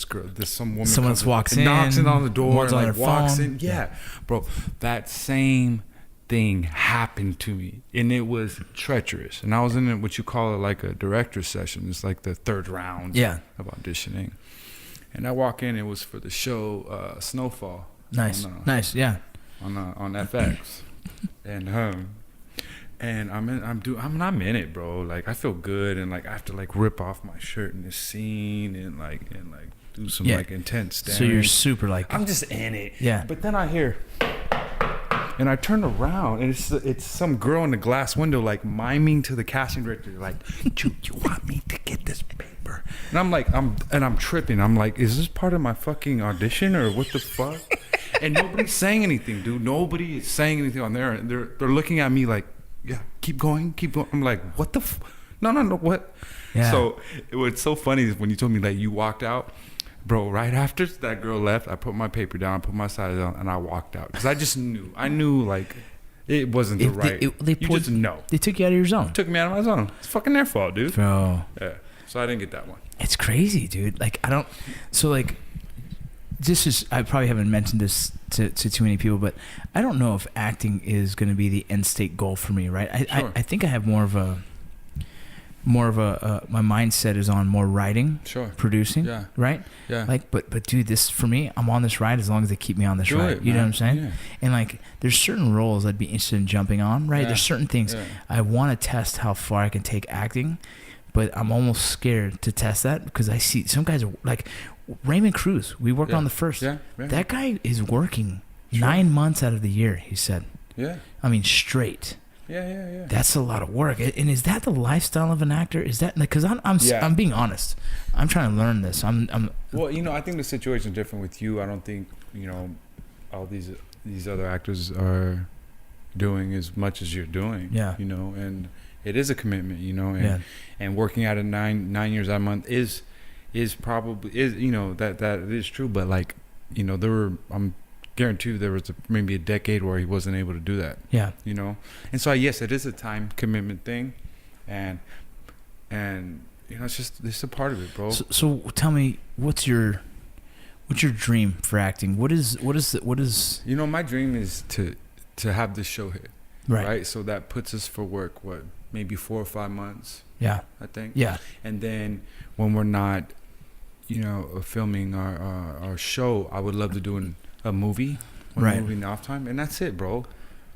[SPEAKER 4] some woman
[SPEAKER 3] walks in,
[SPEAKER 4] knocks on the door, and like walks
[SPEAKER 3] phone.
[SPEAKER 4] in. Yeah, bro, that same thing happened to me, and it was treacherous. And I was in what you call it, like a director's session. It's like the third round of auditioning. And I walk in. It was for the show Snowfall.
[SPEAKER 3] Nice, yeah.
[SPEAKER 4] On FX, and I'm in it, bro. Like, I feel good, and like I have to like rip off my shirt in this scene, and like do some like intense staring.
[SPEAKER 3] So you're super like,
[SPEAKER 4] I'm just in it.
[SPEAKER 3] Yeah.
[SPEAKER 4] But then I hear, and I turn around, and it's some girl in the glass window like miming to the casting director, like, you want me to get this paper? And I'm like, I'm tripping. I'm like, is this part of my fucking audition or what the fuck? And nobody's saying anything, dude. Nobody is saying anything on there. And they're looking at me like, yeah, keep going. I'm like, what the no, what?
[SPEAKER 3] Yeah.
[SPEAKER 4] So what's so funny is when you told me that you walked out, bro, right after that girl left, I put my paper down, I put my size down, and I walked out. Because I just knew. I knew, like, it wasn't the right. You just know.
[SPEAKER 3] They took you out of your zone.
[SPEAKER 4] Took me out of my zone. It's fucking their fault, dude.
[SPEAKER 3] Bro.
[SPEAKER 4] Yeah. So I didn't get that one.
[SPEAKER 3] It's crazy, dude. Like, I don't. So, like, this is, I probably haven't mentioned this to too many people, but I don't know if acting is going to be the end state goal for me, right? I think I have more of a my mindset is on more writing, producing, right?
[SPEAKER 4] Yeah.
[SPEAKER 3] Like, but dude, this, for me, I'm on this ride as long as they keep me on this ride. You know what I'm saying? Yeah. And like, there's certain roles I'd be interested in jumping on, right? There's certain things I want to test how far I can take acting, but I'm almost scared to test that because I see some guys are like Raymond Cruz. We worked on the first. Yeah. That guy is working 9 months out of the year, he said. Yeah. I mean, straight. Yeah. That's a lot of work. And is that the lifestyle of an actor? Is that, because I'm being honest. I'm trying to learn this.
[SPEAKER 4] Well, I think the situation is different with you. I don't think all these other actors are doing as much as you're doing. Yeah. And it is a commitment. And working out of 9 years out of a month is probably that is true. But like I'm guarantee there was maybe a decade where he wasn't able to do that. Yeah. And so yes, it is a time commitment thing, and it's just a part of it, bro.
[SPEAKER 3] So tell me, what's your dream for acting? What is
[SPEAKER 4] my dream is to have this show hit. Right. So that puts us for work maybe 4 or 5 months. Yeah. I think. Yeah. And then when we're not filming our show, I would love to do a movie, movie in the off time, and that's it, bro.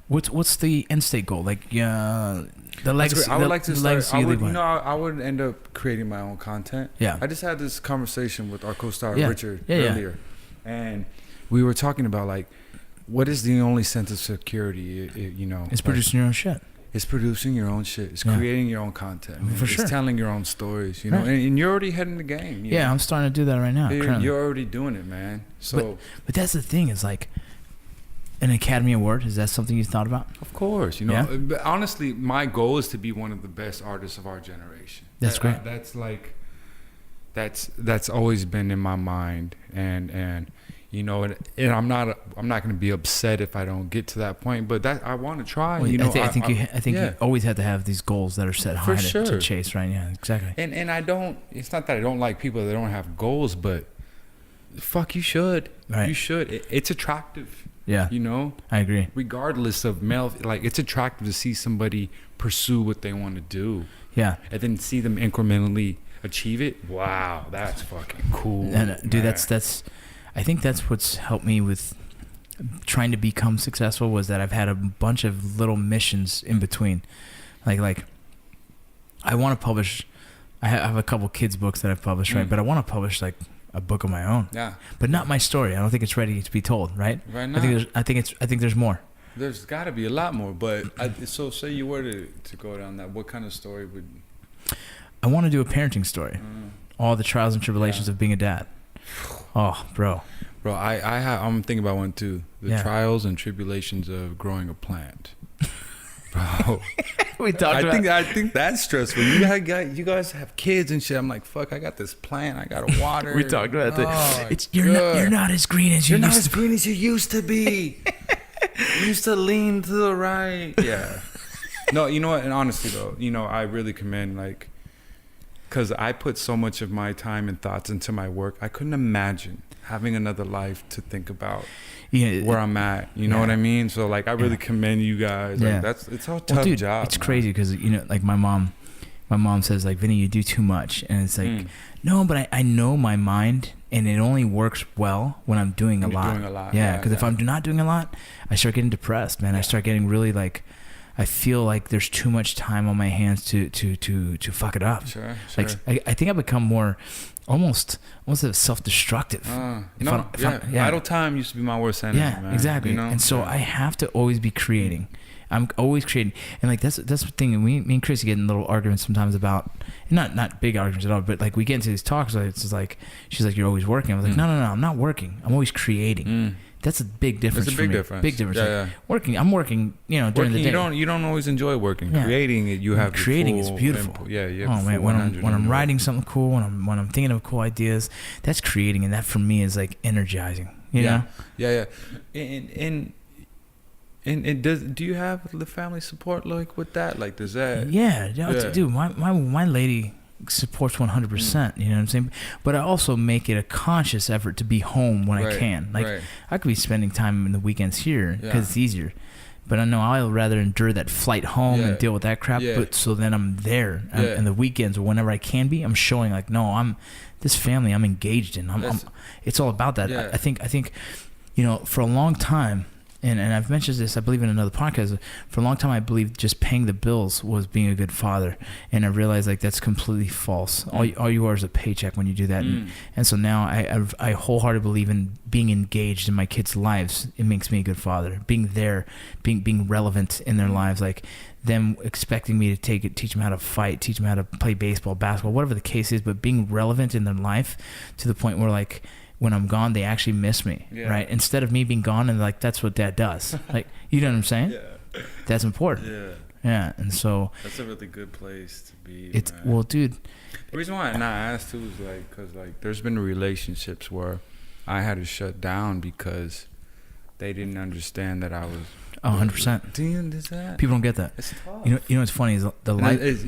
[SPEAKER 3] What's the end state goal? Like, the legacy.
[SPEAKER 4] I would like to start. I
[SPEAKER 3] would
[SPEAKER 4] would end up creating my own content.
[SPEAKER 3] Yeah.
[SPEAKER 4] I just had this conversation with our co-star Richard
[SPEAKER 3] Yeah.
[SPEAKER 4] earlier, and we were talking about like, what is the only sense of security?
[SPEAKER 3] It's producing your own shit.
[SPEAKER 4] It's producing your own shit. It's creating your own content. Man.
[SPEAKER 3] For sure.
[SPEAKER 4] It's telling your own stories. You know, and you're already heading the game. You know?
[SPEAKER 3] I'm starting to do that right now.
[SPEAKER 4] You're already doing it, man. So,
[SPEAKER 3] but that's the thing is like, an Academy Award, is that something you thought about?
[SPEAKER 4] Of course, But honestly, my goal is to be one of the best artists of our generation.
[SPEAKER 3] That's great.
[SPEAKER 4] That's always been in my mind, and I'm not going to be upset if I don't get to that point. But that I want to try.
[SPEAKER 3] Well, I think you always have to have these goals that are set high to chase, right? Yeah, exactly.
[SPEAKER 4] And I don't. It's not that I don't like people that don't have goals, but fuck, you should. Right. You should. It's attractive.
[SPEAKER 3] Yeah. I agree.
[SPEAKER 4] Regardless of male, like it's attractive to see somebody pursue what they want to do.
[SPEAKER 3] Yeah.
[SPEAKER 4] And then see them incrementally achieve it. Wow, that's fucking cool.
[SPEAKER 3] And dude, that's I think that's what's helped me with trying to become successful, was that I've had a bunch of little missions in between. Like I want to publish, I have a couple kids books that I've published, right? But I want to publish like a book of my own.
[SPEAKER 4] Yeah.
[SPEAKER 3] But not my story. I don't think it's ready to be told, right?
[SPEAKER 4] Right now.
[SPEAKER 3] I think there's more.
[SPEAKER 4] There's got to be a lot more, but so say you were to go down that, what kind of story would?
[SPEAKER 3] I want to do a parenting story. All the trials and tribulations of being a dad. Oh, bro.
[SPEAKER 4] Bro, I'm thinking about one too. The trials and tribulations of growing a plant. Bro,
[SPEAKER 3] we talked about.
[SPEAKER 4] I think that's stressful. You guys have kids and shit. I'm like, fuck. I got this plant. I got to water.
[SPEAKER 3] We talked about that. You're not as green as you.
[SPEAKER 4] You're not as green as you used to be. You used to lean to the right. Yeah. No, you know what? And honestly though, I really commend because I put so much of my time and thoughts into my work. I couldn't imagine having another life to think about. Where I'm at, you know what I mean? So I really commend you guys.
[SPEAKER 3] Yeah.
[SPEAKER 4] It's a tough job.
[SPEAKER 3] It's crazy because my mom says Vinny, you do too much, and it's like, no, but I know my mind, and it only works well when I'm doing a lot. Yeah, because if I'm not doing a lot, I start getting depressed, man. I start getting really I feel like there's too much time on my hands to fuck it up.
[SPEAKER 4] Sure.
[SPEAKER 3] I think I become more almost self-destructive.
[SPEAKER 4] Idle time used to be my worst enemy.
[SPEAKER 3] Yeah, man. Exactly. And so I have to always be creating. I'm always creating, and that's the thing. And me and Chris get in little arguments sometimes about, not big arguments at all, but we get into these talks. It's just she's like, you're always working. I was like, no, I'm not working. I'm always creating. That's a big difference.
[SPEAKER 4] It's a big difference. Big difference. Yeah.
[SPEAKER 3] I'm working. During the day.
[SPEAKER 4] You don't always enjoy working. Yeah. Creating it, you have
[SPEAKER 3] creating is beautiful.
[SPEAKER 4] Yeah.
[SPEAKER 3] Oh man, when I'm writing something cool, when I'm thinking of cool ideas, that's creating, and that for me is energizing. You know?
[SPEAKER 4] Yeah. And do you have the family support with that? Does that?
[SPEAKER 3] Yeah. Dude, my lady supports 100%. You know what I'm saying? But I also make it a conscious effort to be home when I can. I could be spending time in the weekends here because it's easier. But I know I'll rather endure that flight home and deal with that crap. But so then I'm there in the weekends or whenever I can be. I'm showing no, I'm this family I'm engaged in. It's all about that. I think for a long time. And I've mentioned this, I believe, in another podcast. For a long time, I believed just paying the bills was being a good father, and I realized that's completely false. All you are is a paycheck when you do that. And so now I wholeheartedly believe in being engaged in my kids' lives. It makes me a good father. Being there, being relevant in their lives, them expecting me to teach them how to fight, teach them how to play baseball, basketball, whatever the case is, but being relevant in their life to the point where when I'm gone, they actually miss me, right? Instead of me being gone and that's what dad does. You know what I'm saying? Yeah. That's important.
[SPEAKER 4] Yeah.
[SPEAKER 3] Yeah, and so
[SPEAKER 4] that's a really good place to be.
[SPEAKER 3] It's well, dude.
[SPEAKER 4] The reason why I asked too is because there's been relationships where I had to shut down because they didn't understand that I was.
[SPEAKER 3] 100%. People don't get that.
[SPEAKER 4] It's tough.
[SPEAKER 3] You know what's funny is the life.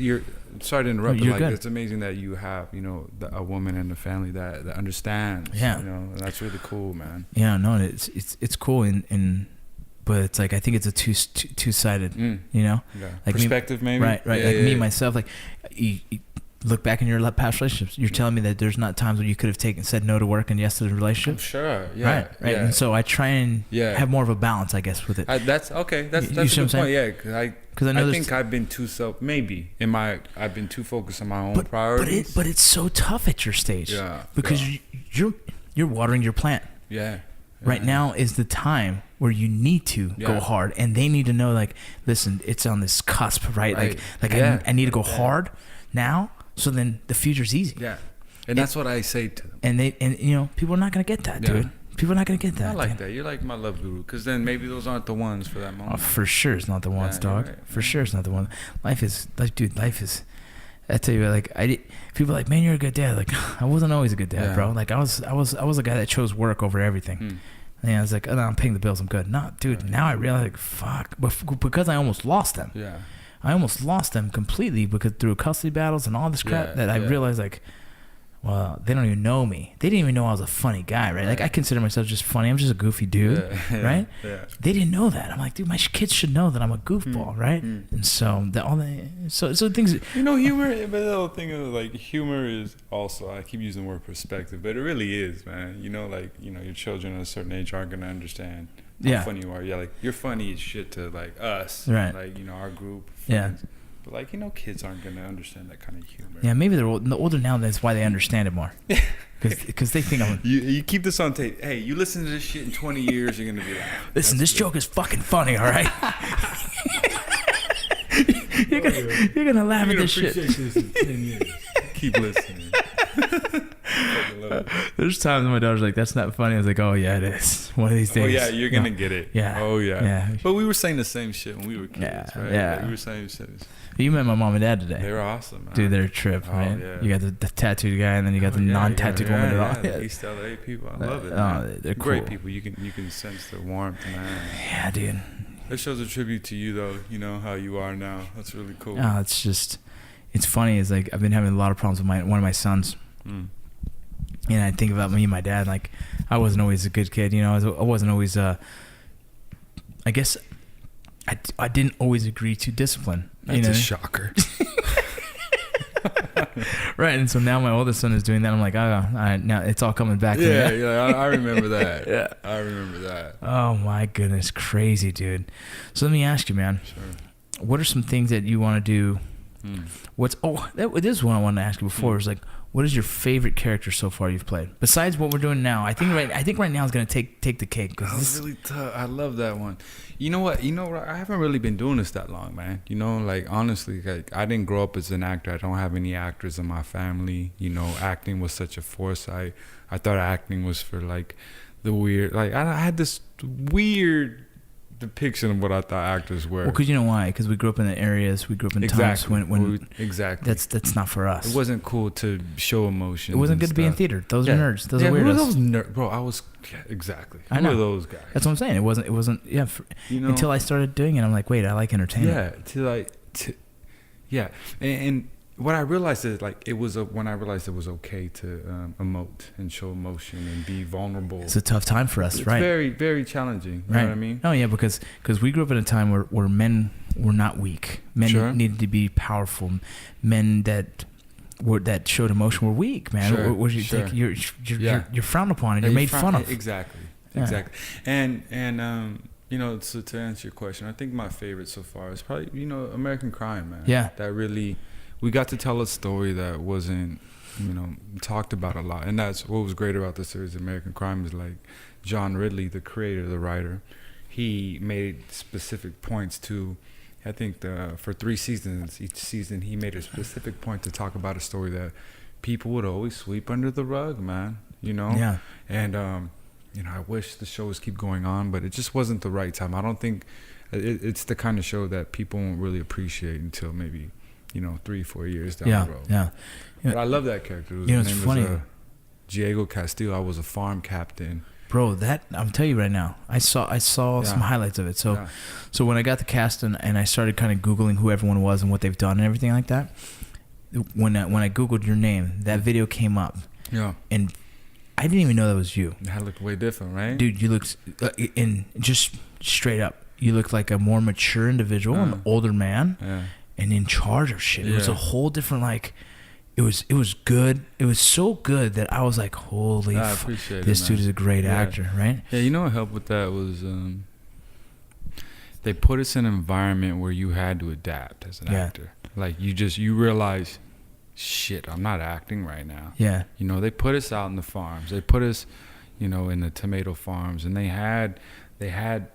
[SPEAKER 4] Sorry to interrupt,
[SPEAKER 3] but
[SPEAKER 4] it's amazing that you have a woman in the family that understands.
[SPEAKER 3] Yeah.
[SPEAKER 4] That's really cool, man.
[SPEAKER 3] Yeah, no, it's cool, but it's I think it's a two-sided.
[SPEAKER 4] Yeah. Perspective, maybe.
[SPEAKER 3] Right. Me myself, look back in your past relationships. You're telling me that there's not times when you could have said no to work and yes to the relationship.
[SPEAKER 4] Sure. Yeah.
[SPEAKER 3] Right.
[SPEAKER 4] Yeah.
[SPEAKER 3] And so I try and have more of a balance, I guess, with it.
[SPEAKER 4] That's okay. That's
[SPEAKER 3] You
[SPEAKER 4] a
[SPEAKER 3] see what
[SPEAKER 4] good
[SPEAKER 3] I'm
[SPEAKER 4] point.
[SPEAKER 3] saying?
[SPEAKER 4] Yeah, because
[SPEAKER 3] I know
[SPEAKER 4] I think I've been too I've been too focused on my own priorities.
[SPEAKER 3] But it's so tough at your stage.
[SPEAKER 4] Yeah.
[SPEAKER 3] Because you're watering your plant.
[SPEAKER 4] Yeah.
[SPEAKER 3] Right now is the time where you need to go hard, and they need to know, like, listen, it's on this cusp, right? Like I need to go hard now, so then the future's easy.
[SPEAKER 4] Yeah, and that's what I say to them.
[SPEAKER 3] And you know, people are not gonna get that, dude. People are not gonna get that.
[SPEAKER 4] I like that. You're like my love guru, because then maybe those aren't the ones for that moment.
[SPEAKER 3] Oh, for sure, it's not the ones, dog. Right. For sure, it's not the one. Life is. I tell you, like, people are like, man, you're a good dad. Like, I wasn't always a good dad, bro. Like, I was a guy that chose work over everything. And I was like, oh, no, I'm paying the bills, I'm good. No, dude, now I realize, like, fuck. But because I almost lost them. Yeah. I almost lost them completely because through custody battles and all this crap I realized, like, well, they don't even know me. They didn't even know I was a funny guy, right? Like, I consider myself just funny. I'm just a goofy dude, right? Yeah. They didn't know that. I'm like, dude, my kids should know that I'm a goofball, right? And so so things.
[SPEAKER 5] You know, humor. But the whole thing is, like, humor is also. I keep using the word perspective, but it really is, man. You know, like, you know, your children at a certain age aren't gonna understand how funny you are. Yeah, like, you're funny as shit to, like, us, right? Like, you know, our group. Friends. Yeah. But, like, you know, kids aren't going to understand that kind of humor.
[SPEAKER 3] Yeah, maybe they're older now. That's why they understand it more. Because they think I'm...
[SPEAKER 5] You keep this on tape. Hey, you listen to this shit in 20 years, you're going to be like...
[SPEAKER 3] Listen, this joke is fucking funny, all right? You're gonna laugh at this shit.
[SPEAKER 5] This in 10 years. Keep listening.
[SPEAKER 3] There's times when my daughter's like, that's not funny. I was like, oh yeah, it is. One of these days.
[SPEAKER 5] Oh yeah, you're gonna get it.
[SPEAKER 3] Yeah.
[SPEAKER 5] Oh yeah.
[SPEAKER 3] Yeah.
[SPEAKER 5] But we were saying the same shit when we were kids, right?
[SPEAKER 3] Yeah.
[SPEAKER 5] Like, we were saying shit.
[SPEAKER 3] You met my mom and dad today.
[SPEAKER 5] They were awesome, man.
[SPEAKER 3] Dude, they're a trip, right?
[SPEAKER 5] Yeah.
[SPEAKER 3] You got the tattooed guy, and then you got the non-tattooed woman.
[SPEAKER 5] The East LA people, I love it. Man.
[SPEAKER 3] They're cool.
[SPEAKER 5] Great people. You can sense the warmth, man.
[SPEAKER 3] Yeah, dude.
[SPEAKER 5] That shows a tribute to you, though. You know how you are now. That's really cool.
[SPEAKER 3] Oh, it's funny. It's like I've been having a lot of problems with one of my sons. And I think about me and my dad. Like, I wasn't always a good kid, you know. I wasn't always. I guess I didn't always agree to discipline.
[SPEAKER 5] That's a shocker.
[SPEAKER 3] Right, and so now my oldest son is doing that. I'm like, now it's all coming back to me.
[SPEAKER 5] Yeah, I remember that. Yeah, I remember that.
[SPEAKER 3] Oh my goodness, crazy, dude. So let me ask you, man.
[SPEAKER 5] Sure.
[SPEAKER 3] What are some things that you want to do? This is what I wanted to ask you before. Is like, what is your favorite character so far you've played besides what we're doing now? I think right now is gonna take the cake.
[SPEAKER 5] That was really tough. I love that one. You know what? I haven't really been doing this that long, man. You know, like, honestly, like, I didn't grow up as an actor. I don't have any actors in my family. You know, acting was such a force. I thought acting was for, like, the weird. Like, I had this weird depiction of what I thought actors were.
[SPEAKER 3] Well, because you know why? Because we grew up in the areas, we grew up in times when
[SPEAKER 5] exactly
[SPEAKER 3] that's not for us.
[SPEAKER 5] It wasn't cool to show emotion.
[SPEAKER 3] It wasn't good to be in theater. Those are nerds. Those are weirdos.
[SPEAKER 5] Who are those nerds, bro? I was exactly.
[SPEAKER 3] I know
[SPEAKER 5] who are those guys.
[SPEAKER 3] That's what I'm saying. It wasn't. Yeah. You know, until I started doing it, I'm like, wait, I like entertainment.
[SPEAKER 5] Yeah. And what I realized is, like, when I realized it was okay to emote and show emotion and be vulnerable.
[SPEAKER 3] It's a tough time for us, right?
[SPEAKER 5] It's very, very challenging. You know what I mean?
[SPEAKER 3] Oh yeah, because we grew up in a time where men were not weak. Men needed to be powerful. Men that showed emotion were weak, man. Like, you're frowned upon and you're made fun of.
[SPEAKER 5] Exactly. And you know, so to answer your question, I think my favorite so far is probably, you know, American Crime, man.
[SPEAKER 3] Yeah.
[SPEAKER 5] That really, we got to tell a story that wasn't, you know, talked about a lot. And that's what was great about the series American Crime is, like, John Ridley, the creator, the writer, he made specific points to, I think for 3 seasons, each season he made a specific point to talk about a story that people would always sweep under the rug, man, you know?
[SPEAKER 3] Yeah.
[SPEAKER 5] And, you know, I wish the shows keep going on, but it just wasn't the right time. I don't think it's the kind of show that people won't really appreciate until maybe, you know, 3-4 years down the road.
[SPEAKER 3] Yeah.
[SPEAKER 5] But I love that character.
[SPEAKER 3] You know, it's funny.
[SPEAKER 5] Was, Diego Castillo. I was a farm captain.
[SPEAKER 3] Bro, that I'm telling you right now. I saw some highlights of it. So when I got the cast and I started kind of Googling who everyone was and what they've done and everything like that, when I Googled your name, that video came up.
[SPEAKER 5] Yeah.
[SPEAKER 3] And I didn't even know that was you.
[SPEAKER 5] That looked way different, right?
[SPEAKER 3] Dude, you looked, just straight up, you looked like a more mature individual, an older man, and in charge of shit. It was a whole different, like, it was good. It was so good that I was like, holy
[SPEAKER 5] I
[SPEAKER 3] fuck,
[SPEAKER 5] appreciate
[SPEAKER 3] this
[SPEAKER 5] it,
[SPEAKER 3] dude
[SPEAKER 5] man.
[SPEAKER 3] is a great actor, right?
[SPEAKER 5] Yeah, you know what helped with that was they put us in an environment where you had to adapt as an actor. Like you realize, shit, I'm not acting right now.
[SPEAKER 3] Yeah.
[SPEAKER 5] You know, they put us out in the farms. They put us, you know, in the tomato farms, and they had,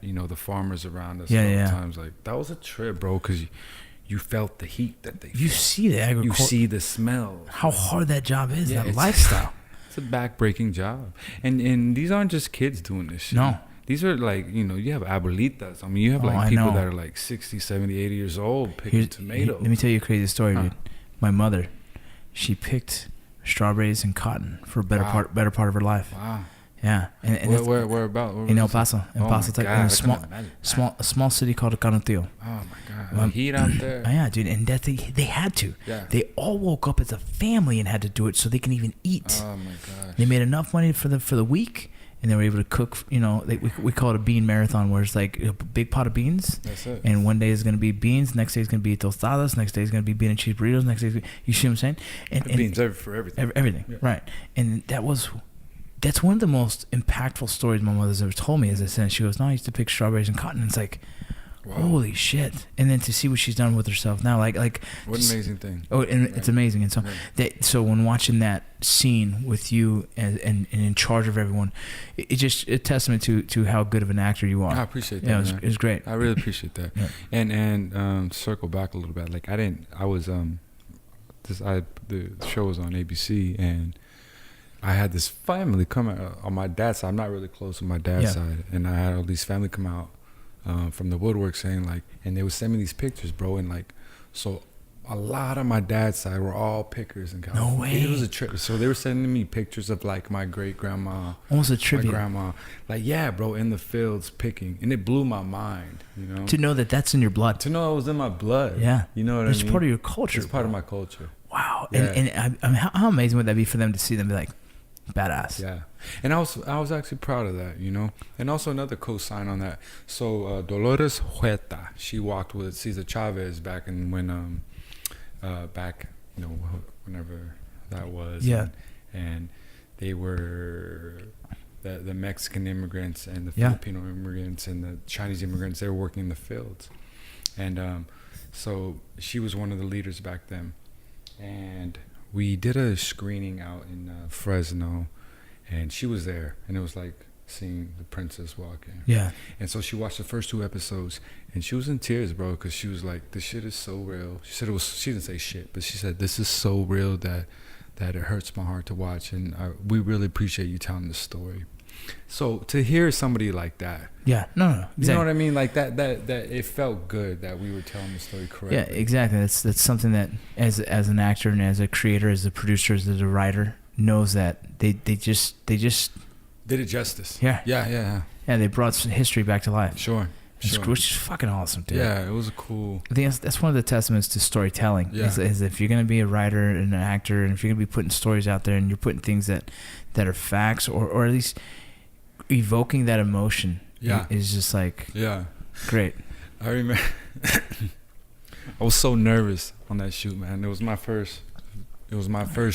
[SPEAKER 5] you know, the farmers around us.
[SPEAKER 3] Yeah,
[SPEAKER 5] Times like that was a trip, bro, because you felt the heat that they.
[SPEAKER 3] You
[SPEAKER 5] felt.
[SPEAKER 3] see the agriculture.
[SPEAKER 5] You see the smell.
[SPEAKER 3] How hard that job is.
[SPEAKER 5] Yeah,
[SPEAKER 3] that
[SPEAKER 5] it's-
[SPEAKER 3] lifestyle.
[SPEAKER 5] It's a backbreaking job, and these aren't just kids doing this shit.
[SPEAKER 3] No.
[SPEAKER 5] These are like, you know, you have abuelitas. I mean, you have
[SPEAKER 3] Oh, I
[SPEAKER 5] like people
[SPEAKER 3] know.
[SPEAKER 5] that are like 60, 70, 80 years old picking tomatoes.
[SPEAKER 3] Let me tell you a crazy story, dude. My mother, she picked strawberries and cotton for a better part of her life.
[SPEAKER 5] Wow.
[SPEAKER 3] Yeah, and
[SPEAKER 5] Where about? Where
[SPEAKER 3] in El
[SPEAKER 5] was it?
[SPEAKER 3] Paso,
[SPEAKER 5] Oh my
[SPEAKER 3] Texas,
[SPEAKER 5] God,
[SPEAKER 3] in
[SPEAKER 5] I
[SPEAKER 3] a
[SPEAKER 5] couldn't imagine.
[SPEAKER 3] a small city called Canutillo.
[SPEAKER 5] Oh my God, the heat out there.
[SPEAKER 3] Oh, yeah, dude, and that they had to.
[SPEAKER 5] Yeah.
[SPEAKER 3] They all woke up as a family and had to do it so they can even eat.
[SPEAKER 5] Oh my gosh.
[SPEAKER 3] They made enough money for the week, and they were able to cook. You know, we call it a bean marathon, where it's like a big pot of beans.
[SPEAKER 5] That's it.
[SPEAKER 3] And one day is going to be beans, next day is going to be tostadas, next day is going to be bean and cheese burritos, next day you see what I'm saying? And
[SPEAKER 5] Beans for everything.
[SPEAKER 3] everything,
[SPEAKER 5] Yeah.
[SPEAKER 3] right? And that's one of the most impactful stories my mother's ever told me. As I said, she goes, "No, I used to pick strawberries and cotton." And it's like,
[SPEAKER 5] Wow.
[SPEAKER 3] holy shit! And then to see what she's done with herself now, like
[SPEAKER 5] What an
[SPEAKER 3] just-
[SPEAKER 5] amazing thing.
[SPEAKER 3] Oh, and
[SPEAKER 5] Right.
[SPEAKER 3] it's amazing. And so,
[SPEAKER 5] Right.
[SPEAKER 3] so when watching that scene with you and in charge of everyone, it just a testament to how good of an actor you are.
[SPEAKER 5] I appreciate that.
[SPEAKER 3] Yeah,
[SPEAKER 5] man.
[SPEAKER 3] it was great.
[SPEAKER 5] I really appreciate that.
[SPEAKER 3] Yeah.
[SPEAKER 5] And circle back a little bit. Like the show was on ABC, and I had this family come out on my dad's side. I'm not really close with my dad's
[SPEAKER 3] Yeah.
[SPEAKER 5] side, and I had all these family come out from the woodwork saying like, and they would send me these pictures, bro, and like, so a lot of my dad's side were all pickers in California.
[SPEAKER 3] way.
[SPEAKER 5] It was a trip. So they were sending me pictures of like my great grandma,
[SPEAKER 3] Almost a
[SPEAKER 5] my
[SPEAKER 3] tribute
[SPEAKER 5] grandma, like yeah, bro, in the fields picking, and it blew my mind, you know.
[SPEAKER 3] to know that that's in your blood.
[SPEAKER 5] To know it was in my blood.
[SPEAKER 3] Yeah,
[SPEAKER 5] You know what
[SPEAKER 3] it's
[SPEAKER 5] I mean?
[SPEAKER 3] part of your culture.
[SPEAKER 5] It's part of
[SPEAKER 3] bro.
[SPEAKER 5] my culture.
[SPEAKER 3] Wow.
[SPEAKER 5] Yeah.
[SPEAKER 3] And I mean, how amazing would that be for them to see them be like, badass?
[SPEAKER 5] Yeah. And I was actually proud of that, you know. And also another co-sign on that. So Dolores Huerta, she walked with Cesar Chavez back in whenever that was.
[SPEAKER 3] Yeah.
[SPEAKER 5] And they were the Mexican immigrants and the
[SPEAKER 3] Yeah.
[SPEAKER 5] Filipino immigrants and the Chinese immigrants. They were working in the fields, and so she was one of the leaders back then. And we did a screening out in Fresno, and she was there, and it was like seeing the princess walk in.
[SPEAKER 3] Yeah.
[SPEAKER 5] And so she watched the first 2 episodes, and she was in tears, bro, because she was like, "This shit is so real." She said she didn't say shit, but she said, "This is so real that it hurts my heart to watch, and we really appreciate you telling this story." So to hear somebody like that,
[SPEAKER 3] Yeah. No. Exactly.
[SPEAKER 5] you know what I mean? Like that it felt good that we were telling the story correctly.
[SPEAKER 3] Yeah, exactly. That's something that as an actor and as a creator, as a producer, as a writer, knows that they just
[SPEAKER 5] Did it justice.
[SPEAKER 3] Yeah.
[SPEAKER 5] Yeah.
[SPEAKER 3] they brought history back to life.
[SPEAKER 5] Sure.
[SPEAKER 3] Which is fucking awesome, dude.
[SPEAKER 5] Yeah, it was cool.
[SPEAKER 3] I think that's one of the testaments to storytelling.
[SPEAKER 5] Yeah.
[SPEAKER 3] Is if you're gonna be a writer and an actor, and if you're gonna be putting stories out there, and you're putting things that are facts, or at least evoking that emotion.
[SPEAKER 5] Yeah.
[SPEAKER 3] Is just like
[SPEAKER 5] Yeah.
[SPEAKER 3] great.
[SPEAKER 5] I remember I was so nervous on that shoot, man. It was my first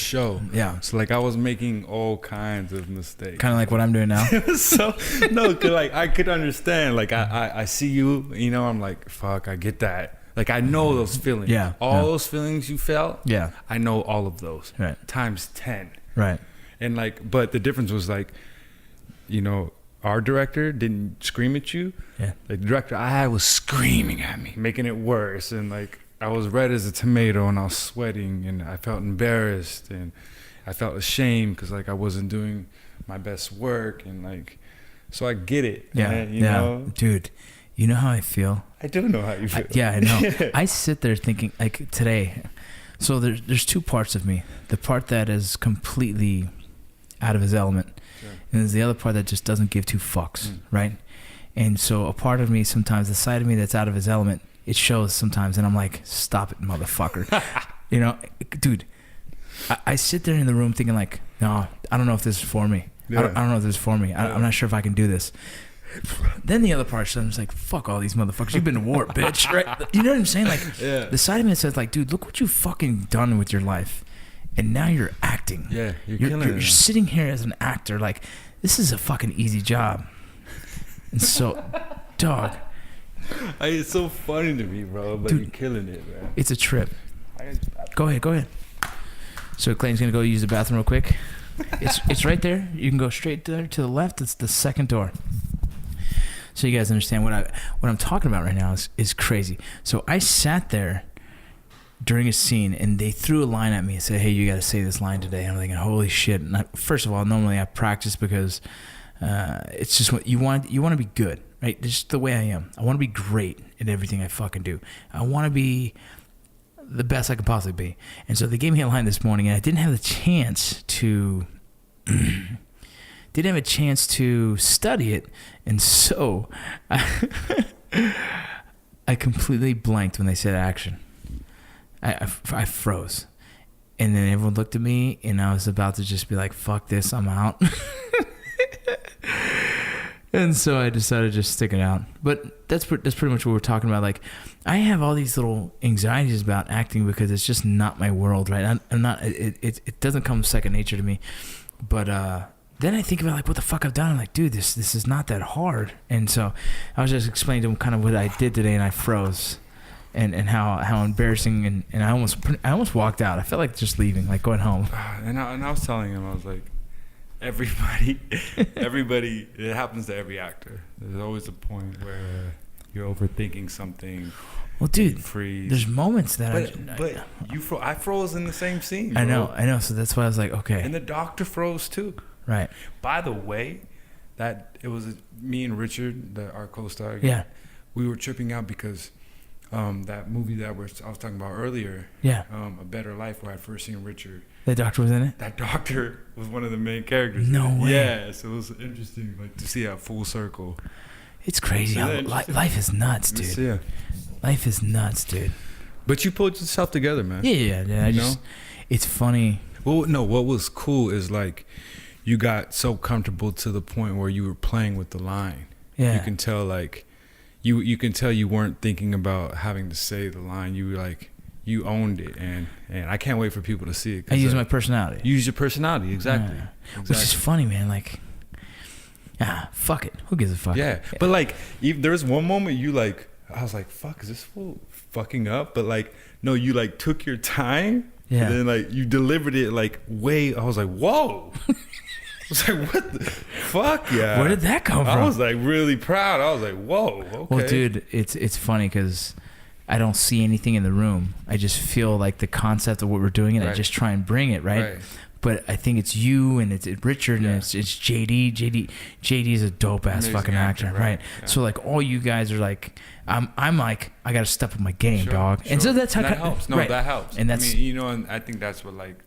[SPEAKER 5] show.
[SPEAKER 3] Yeah.
[SPEAKER 5] So like I was making all kinds of mistakes.
[SPEAKER 3] Kind of like what I'm doing now.
[SPEAKER 5] It was so no, 'cause like I could understand. Like I see you, you know, I'm like, fuck, I get that. Like I know those feelings.
[SPEAKER 3] Yeah,
[SPEAKER 5] All
[SPEAKER 3] yeah.
[SPEAKER 5] those feelings you felt,
[SPEAKER 3] Yeah.
[SPEAKER 5] I know all of those.
[SPEAKER 3] Right.
[SPEAKER 5] Times 10.
[SPEAKER 3] Right.
[SPEAKER 5] And like, but the difference was like, you know, our director didn't scream at you.
[SPEAKER 3] Yeah.
[SPEAKER 5] Like the director I had was screaming at me, making it worse. And like, I was red as a tomato and I was sweating and I felt embarrassed and I felt ashamed because like I wasn't doing my best work. And like, so I get it.
[SPEAKER 3] Yeah.
[SPEAKER 5] Man, you know?
[SPEAKER 3] Dude, you know how I feel?
[SPEAKER 5] I do know how you feel.
[SPEAKER 3] Yeah, I know. I sit there thinking, like today, so there's 2 parts of me. The part that is completely out of his element.
[SPEAKER 5] Sure.
[SPEAKER 3] And there's the other part that just doesn't give 2 fucks,
[SPEAKER 5] Mm.
[SPEAKER 3] right? And so a part of me sometimes, the side of me that's out of his element, it shows sometimes, and I'm like, stop it, motherfucker. You know, dude, I sit there in the room thinking like, no, I don't know if this is for me.
[SPEAKER 5] Yeah.
[SPEAKER 3] I don't know if this is for me. I'm not sure if I can do this. Then the other part, I'm just like, fuck all these motherfuckers. You've been to war, bitch. Right? You know what I'm saying? Like,
[SPEAKER 5] Yeah.
[SPEAKER 3] the side of me that says like, dude, look what you've fucking done with your life. and now you're acting.
[SPEAKER 5] Yeah, you're killing it.
[SPEAKER 3] You're sitting here as an actor, like, this is a fucking easy job. And so, dog.
[SPEAKER 5] It's so funny to me, bro, but
[SPEAKER 3] Dude,
[SPEAKER 5] you're killing it, man.
[SPEAKER 3] It's a trip. Go ahead. So Clayton's gonna go use the bathroom real quick. It's right there. You can go straight there to the left. It's the second door. So you guys understand what I'm talking about right now is crazy. So I sat there during a scene and they threw a line at me and said, "Hey, you got to say this line today." And I'm thinking, "Holy shit!" And first of all, normally I practice because it's just what you want. You want to be good, right? Just the way I am. I want to be great at everything I fucking do. I want to be the best I could possibly be. And so they gave me a line this morning, and I didn't have the chance to study it, and so I completely blanked when they said action. I froze, and then everyone looked at me, and I was about to just be like, "Fuck this, I'm out." And so I decided to just stick it out. But that's pretty much what we're talking about. Like, I have all these little anxieties about acting because it's just not my world, right? I'm not. It doesn't come second nature to me. But then I think about like what the fuck I've done. I'm like, dude, this is not that hard. And so I was just explaining to him kind of what I did today, and I froze, and how embarrassing, and I almost walked out. I felt like just leaving, like going home.
[SPEAKER 5] And I was telling him, I was like, everybody, it happens to every actor. There's always a point where you're overthinking something.
[SPEAKER 3] Well, dude,
[SPEAKER 5] freeze.
[SPEAKER 3] There's moments that
[SPEAKER 5] I froze in the same scene, bro.
[SPEAKER 3] I know. So that's why I was like, okay.
[SPEAKER 5] And the doctor froze too.
[SPEAKER 3] Right.
[SPEAKER 5] By the way, that it was me and Richard, our co-star.
[SPEAKER 3] Yeah.
[SPEAKER 5] We were tripping out because that movie that I was talking about earlier.
[SPEAKER 3] Yeah.
[SPEAKER 5] A Better Life, where I first seen Richard.
[SPEAKER 3] The doctor was in it?
[SPEAKER 5] That doctor was one of the main characters.
[SPEAKER 3] No way.
[SPEAKER 5] Yeah, so it was interesting, like, to see that full circle.
[SPEAKER 3] It's crazy. Life is nuts, dude.
[SPEAKER 5] Yeah.
[SPEAKER 3] Life is nuts, dude.
[SPEAKER 5] But you pulled yourself together, man.
[SPEAKER 3] Yeah. It's funny.
[SPEAKER 5] Well, no, what was cool is, like, you got so comfortable to the point where you were playing with the line.
[SPEAKER 3] Yeah.
[SPEAKER 5] You can tell, like, you can tell you weren't thinking about having to say the line. You, like, you owned it, and I can't wait for people to see it.
[SPEAKER 3] I use my personality.
[SPEAKER 5] You use your personality, exactly.
[SPEAKER 3] Yeah. Which is funny, man. Like, fuck it. Who gives a fuck?
[SPEAKER 5] Yeah, but like, there was one moment I was like, fuck, is this fool fucking up? But like, no, you like took your time.
[SPEAKER 3] Yeah.
[SPEAKER 5] And then like you delivered it like way. I was like, whoa. I was like, what the fuck? Yeah.
[SPEAKER 3] Where did that come from?
[SPEAKER 5] I was like really proud. I was like, whoa. Okay.
[SPEAKER 3] Well, dude, it's funny because I don't see anything in the room. I just feel like the concept of what we're doing, and I just try and bring it, right? But I think it's you and it's Richard and it's JD. JD is a dope ass fucking actor, right? Yeah. So like all you guys are like, I'm like, I got to step up my game, dog. Sure. And so that's how
[SPEAKER 5] that helps. No,
[SPEAKER 3] right.
[SPEAKER 5] that helps.
[SPEAKER 3] And that's,
[SPEAKER 5] I mean, and I think that's what like,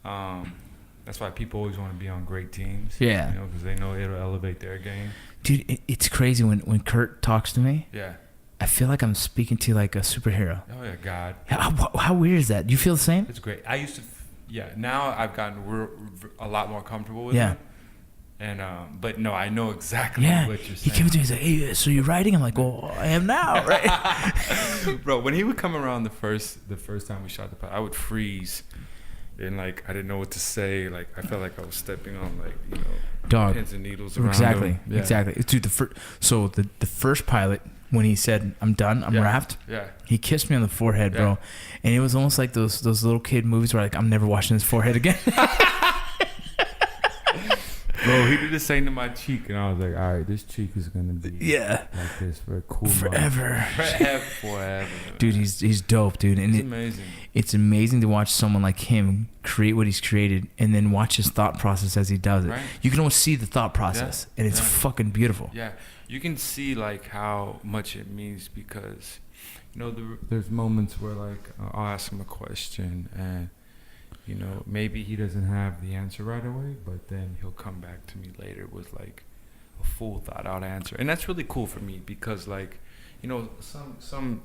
[SPEAKER 5] that's why people always want to be on great teams.
[SPEAKER 3] Yeah.
[SPEAKER 5] Because they know it'll elevate their game.
[SPEAKER 3] Dude, it's crazy when Kurt talks to me.
[SPEAKER 5] Yeah.
[SPEAKER 3] I feel like I'm speaking to like a superhero.
[SPEAKER 5] Oh yeah, God.
[SPEAKER 3] How weird is that? Do you feel the same?
[SPEAKER 5] It's great. I used to, now I've gotten a lot more comfortable with it. And but no, I know exactly what you're saying.
[SPEAKER 3] He came to me and said, "Hey, so you're writing?" I'm like, "Well, I am now, right?"
[SPEAKER 5] Bro, when he would come around the first time we shot the pilot, I would freeze. And like I didn't know what to say. Like I felt like I was stepping on pins and needles around him.
[SPEAKER 3] Exactly. Dude, the first pilot, when he said, "I'm done, I'm wrapped," he kissed me on the forehead, bro, and it was almost like those little kid movies where like I'm never washing his forehead again.
[SPEAKER 5] Bro, he did the same to my cheek, and I was like, all right, this cheek is gonna be like this for a cool
[SPEAKER 3] forever.
[SPEAKER 5] Forever.
[SPEAKER 3] Dude, he's dope, dude, and
[SPEAKER 5] it's amazing.
[SPEAKER 3] It's amazing to watch someone like him create what he's created, and then watch his thought process as he does it. Right. You can almost see the thought process, and it's fucking beautiful.
[SPEAKER 5] Yeah, you can see like how much it means because, there's moments where like I'll ask him a question and. Maybe he doesn't have the answer right away, but then he'll come back to me later with like a full thought out answer. And that's really cool for me because like, some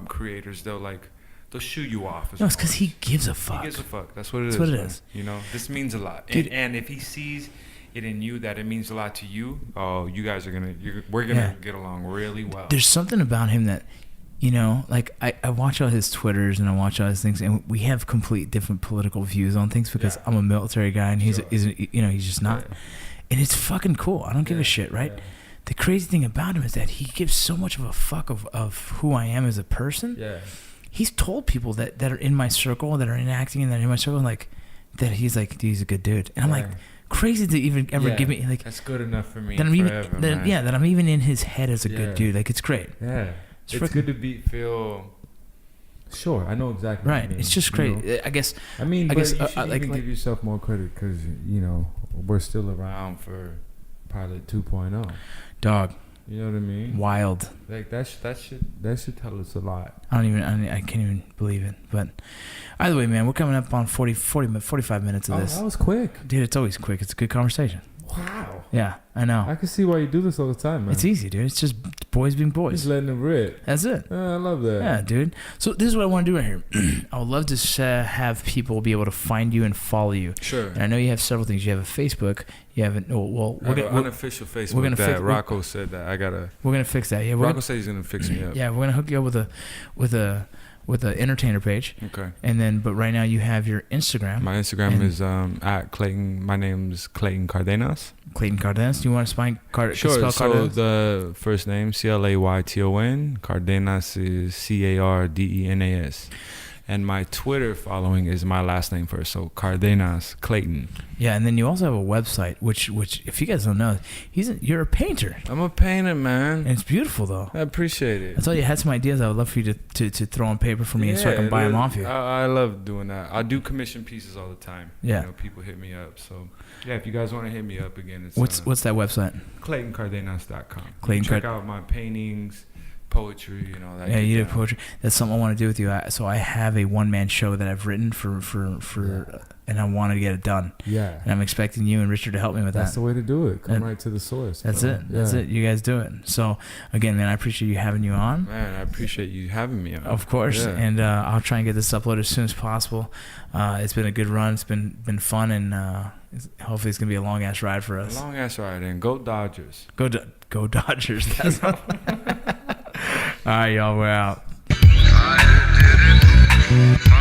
[SPEAKER 5] creators, they'll shoot you off.
[SPEAKER 3] No, it's because he gives a fuck.
[SPEAKER 5] He gives a fuck. That's what it is.
[SPEAKER 3] That's what it is.
[SPEAKER 5] This means a lot.
[SPEAKER 3] Dude,
[SPEAKER 5] and if he sees it in you that it means a lot to you, oh, you guys are we're gonna get along really well.
[SPEAKER 3] There's something about him that you know, like I watch all his Twitters and I watch all his things, and we have complete different political views on things because I'm a military guy and he's just not.
[SPEAKER 5] Yeah.
[SPEAKER 3] And it's fucking cool. I don't give a shit, right?
[SPEAKER 5] Yeah.
[SPEAKER 3] The crazy thing about him is that he gives so much of a fuck of who I am as a person.
[SPEAKER 5] Yeah.
[SPEAKER 3] He's told people that are in my circle, that are in acting and that are in my circle, like that he's like, dude, he's a good dude. And I'm like, crazy to even ever give me like
[SPEAKER 5] that's good enough for me.
[SPEAKER 3] that I'm
[SPEAKER 5] forever,
[SPEAKER 3] even that I'm even in his head as a good dude. Like, it's great.
[SPEAKER 5] Yeah. It's good to feel. Sure, I know exactly.
[SPEAKER 3] Right.
[SPEAKER 5] What you mean,
[SPEAKER 3] It's just great.
[SPEAKER 5] you know?
[SPEAKER 3] I guess.
[SPEAKER 5] I mean,
[SPEAKER 3] I
[SPEAKER 5] but
[SPEAKER 3] guess,
[SPEAKER 5] you should
[SPEAKER 3] like-
[SPEAKER 5] even give yourself more credit because we're still around for Pilot 2.0.
[SPEAKER 3] Dog.
[SPEAKER 5] You know what I mean?
[SPEAKER 3] Wild.
[SPEAKER 5] Like that should tell us a lot.
[SPEAKER 3] I can't even believe it. But either way, man, we're coming up on 45 minutes of this.
[SPEAKER 5] That was quick.
[SPEAKER 3] Dude, it's always quick. It's a good conversation.
[SPEAKER 5] Wow.
[SPEAKER 3] Yeah, I know.
[SPEAKER 5] I can see why you do this all the time, man.
[SPEAKER 3] It's easy, dude. It's just boys being boys.
[SPEAKER 5] Just letting it rip.
[SPEAKER 3] That's it.
[SPEAKER 5] I love that.
[SPEAKER 3] Yeah, dude. So this is what I want to do right here. I would love to have people be able to find you and follow you.
[SPEAKER 5] Sure.
[SPEAKER 3] And I know you have several things. You have a Facebook. You have we're
[SPEAKER 5] an unofficial Facebook.
[SPEAKER 3] we're gonna
[SPEAKER 5] that
[SPEAKER 3] fix-
[SPEAKER 5] Rocco said that I gotta.
[SPEAKER 3] We're gonna fix that. Yeah,
[SPEAKER 5] Rocco said he's gonna fix me up.
[SPEAKER 3] Yeah, we're gonna hook you up with a entertainer page.
[SPEAKER 5] Okay.
[SPEAKER 3] And then, but right now you have your Instagram.
[SPEAKER 5] My Instagram
[SPEAKER 3] And-
[SPEAKER 5] is at Clayton. My name's Clayton Cardenas.
[SPEAKER 3] Clayton Cardenas. Do you want to spell
[SPEAKER 5] Sure. So
[SPEAKER 3] Cardenas?
[SPEAKER 5] the first name Clayton. Cardenas is Cardenas. And my Twitter following is my last name first, so Cardenas Clayton.
[SPEAKER 3] Yeah, and then you also have a website, which if you guys don't know, you're a painter,
[SPEAKER 5] I'm a painter, man.
[SPEAKER 3] and it's beautiful though.
[SPEAKER 5] I appreciate it.
[SPEAKER 3] I told you I had some ideas I would love for you to throw on paper for me, so I can buy them off you.
[SPEAKER 5] I love doing that. I do commission pieces all the time.
[SPEAKER 3] Yeah.
[SPEAKER 5] You know, people hit me up. So yeah, if you guys want to hit me up again, it's
[SPEAKER 3] What's that website?
[SPEAKER 5] ClaytonCardenas.com.
[SPEAKER 3] Clayton
[SPEAKER 5] Check out my paintings, poetry, you know that.
[SPEAKER 3] Yeah, you do poetry. That's something I want to do with you. So I have a one-man show that I've written for and I want to get it done.
[SPEAKER 5] Yeah.
[SPEAKER 3] And I'm expecting you and Richard to help me with
[SPEAKER 5] That's
[SPEAKER 3] that.
[SPEAKER 5] the way to do it. Come
[SPEAKER 3] And
[SPEAKER 5] right to the source.
[SPEAKER 3] That's
[SPEAKER 5] bro.
[SPEAKER 3] it. That's it. You guys do it. So again, man, I appreciate you having you on.
[SPEAKER 5] Man, I appreciate you having me on.
[SPEAKER 3] Of course,
[SPEAKER 5] Yeah.
[SPEAKER 3] and I'll try and get this uploaded as soon as possible. It's been a good run. It's been fun, and hopefully it's gonna be a long ass ride for us.
[SPEAKER 5] Long ass ride, and go Dodgers.
[SPEAKER 3] Go Dodgers! That's all. All right, y'all. We're out.
[SPEAKER 2] I did it.